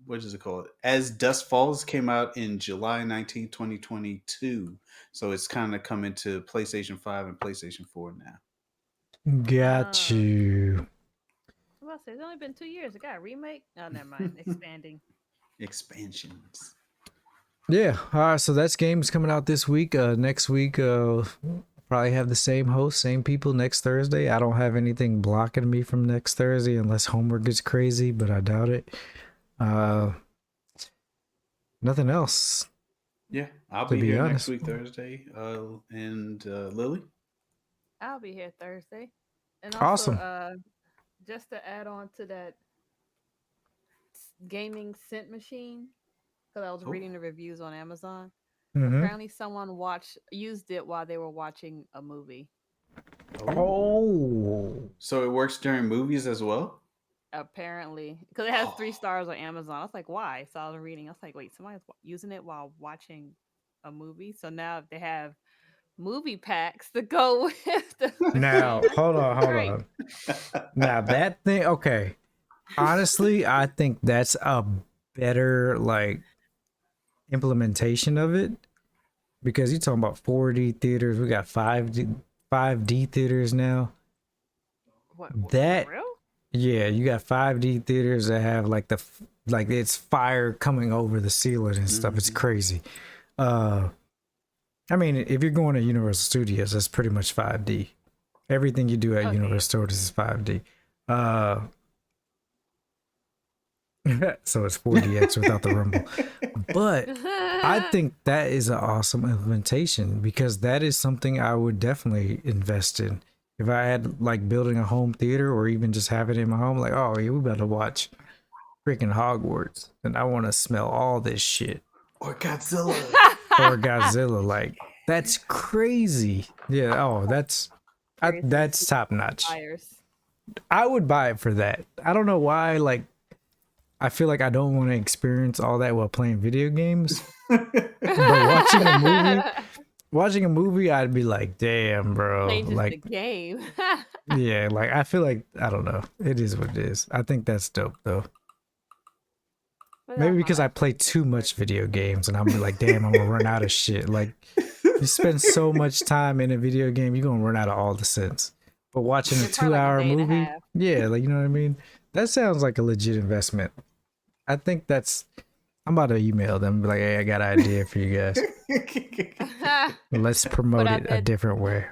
S2: what is it called? As Dusk Falls came out in July 19, 2022. So it's kind of coming to PlayStation 5 and PlayStation 4 now.
S1: Got you.
S3: I'm about to say, it's only been 2 years. It got a remake? Oh, never mind. Expanding.
S2: Expansions.
S1: Yeah, all right, so that's games coming out this week. Next week, probably have the same host, same people next Thursday. I don't have anything blocking me from next Thursday unless homework gets crazy, but I doubt it. Nothing else.
S2: Yeah, I'll be here next week Thursday. And Lily?
S3: I'll be here Thursday. And also,
S1: awesome.
S3: Just to add on to that gaming scent machine, because I was
S2: Oh.
S3: reading the reviews on Amazon.
S1: Mhm.
S3: Apparently, someone used it while they were watching a movie.
S1: Oh.
S2: So it works during movies as well?
S3: Apparently, because it has 3 stars on Amazon. I was like, why? So I was reading. I was like, wait, somebody's using it while watching a movie. So now they have movie packs to go with the
S1: Now,
S3: machine.
S1: hold on.
S3: Great.
S1: Now that thing, okay. Honestly, I think that's a better like implementation of it because you're talking about 4D theaters. We got 5D theaters now.
S3: What?
S1: That
S3: For real?
S1: yeah, you got 5D theaters that have like like it's fire coming over the ceiling and stuff. It's crazy. I mean, if you're going to Universal Studios, that's pretty much 5D. Everything you do at Universal Studios is 5D. So it's 4DX without the rumble. But I think that is an awesome implementation because that is something I would definitely invest in. If I had like building a home theater or even just have it in my home, like, oh, yeah, we better watch freaking Hogwarts and I want to smell all this shit.
S2: Or Godzilla.
S1: Like, that's crazy. Yeah, oh, that's top notch. I would buy it for that. I don't know why, like, I feel like I don't want to experience all that while playing video games. But watching a movie, I'd be like, damn, bro.
S3: Changes
S1: like
S3: the game.
S1: yeah, like I feel like I don't know. It is what it is. I think that's dope though. Maybe because I play too much video games and I'm like, damn, I'm gonna run out of shit. Like you spend so much time in a video game, you're gonna run out of all the sense. But watching a 2-hour movie, yeah, like you know what I mean? That sounds like a legit investment. I think I'm about to email them, be like, hey, I got an idea for you guys. Let's promote it a different way.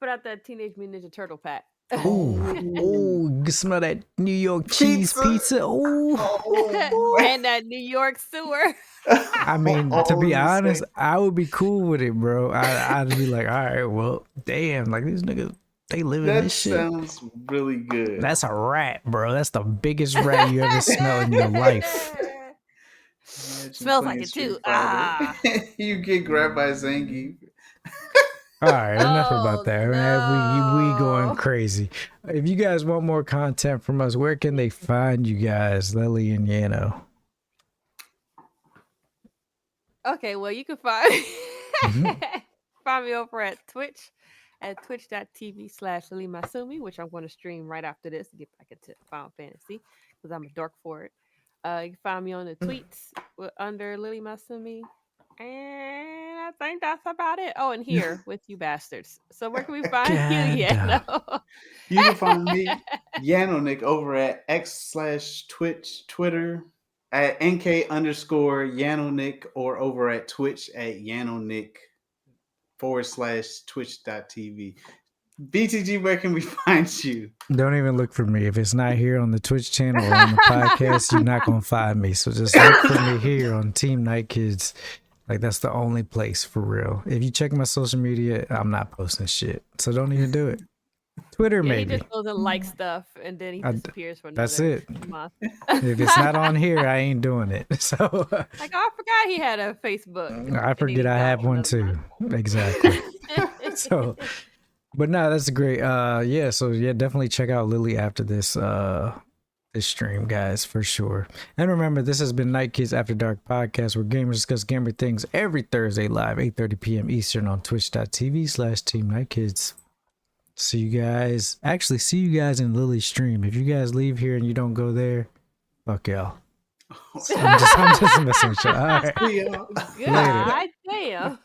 S3: Put out that Teenage Mutant Ninja Turtle pack.
S1: Oh, you can smell that New York cheese pizza. Oh,
S3: and that New York sewer.
S1: I mean, to be honest, I would be cool with it, bro. I'd be like, all right, well, damn, like these niggas, they live in this shit.
S2: That sounds really good.
S1: That's a rat, bro. That's the biggest rat you ever smell in your life.
S3: Smells like it too.
S2: You get grabbed by Zangief.
S1: All right, enough about that. Man, we going crazy. If you guys want more content from us, where can they find you guys, Lily and Yano?
S3: Okay, well, you can find me over at Twitch at twitch.tv/Lily Masumi, which I'm going to stream right after this to get back into Final Fantasy because I'm a dork for it. You can find me on the tweets under Lily Masumi. And I think that's about it. Oh, and here with you bastards. So where can we find you, Yano?
S2: You can find me, Yanonick, over at X/Twitch, Twitter, at NK_Yanonick, or over at Twitch at Yanonick /Twitch.tv. BTG, where can we find you?
S1: Don't even look for me. If it's not here on the Twitch channel or on the podcast, you're not going to find me. So just look for me here on Team Night Kids. Like, that's the only place for real. If you check my social media, I'm not posting shit. So don't even do it. Twitter, maybe.
S3: He just goes and likes stuff, and then he disappears for another
S1: That's it.
S3: month.
S1: If it's not on here, I ain't doing it. So,
S3: like, oh, I forgot he had a Facebook.
S1: I forget I have one too. Exactly. So, but no, that's great. Yeah. So yeah, definitely check out Lily after this stream, guys, for sure. And remember, this has been Night Kids After Dark podcast, where gamers discuss gamer things every Thursday live, 8:30 p.m. Eastern on twitch.tv/Team Night Kids. See you guys in Lily's stream. If you guys leave here and you don't go there, fuck y'all. I'm just messing with you. All right.
S3: God damn.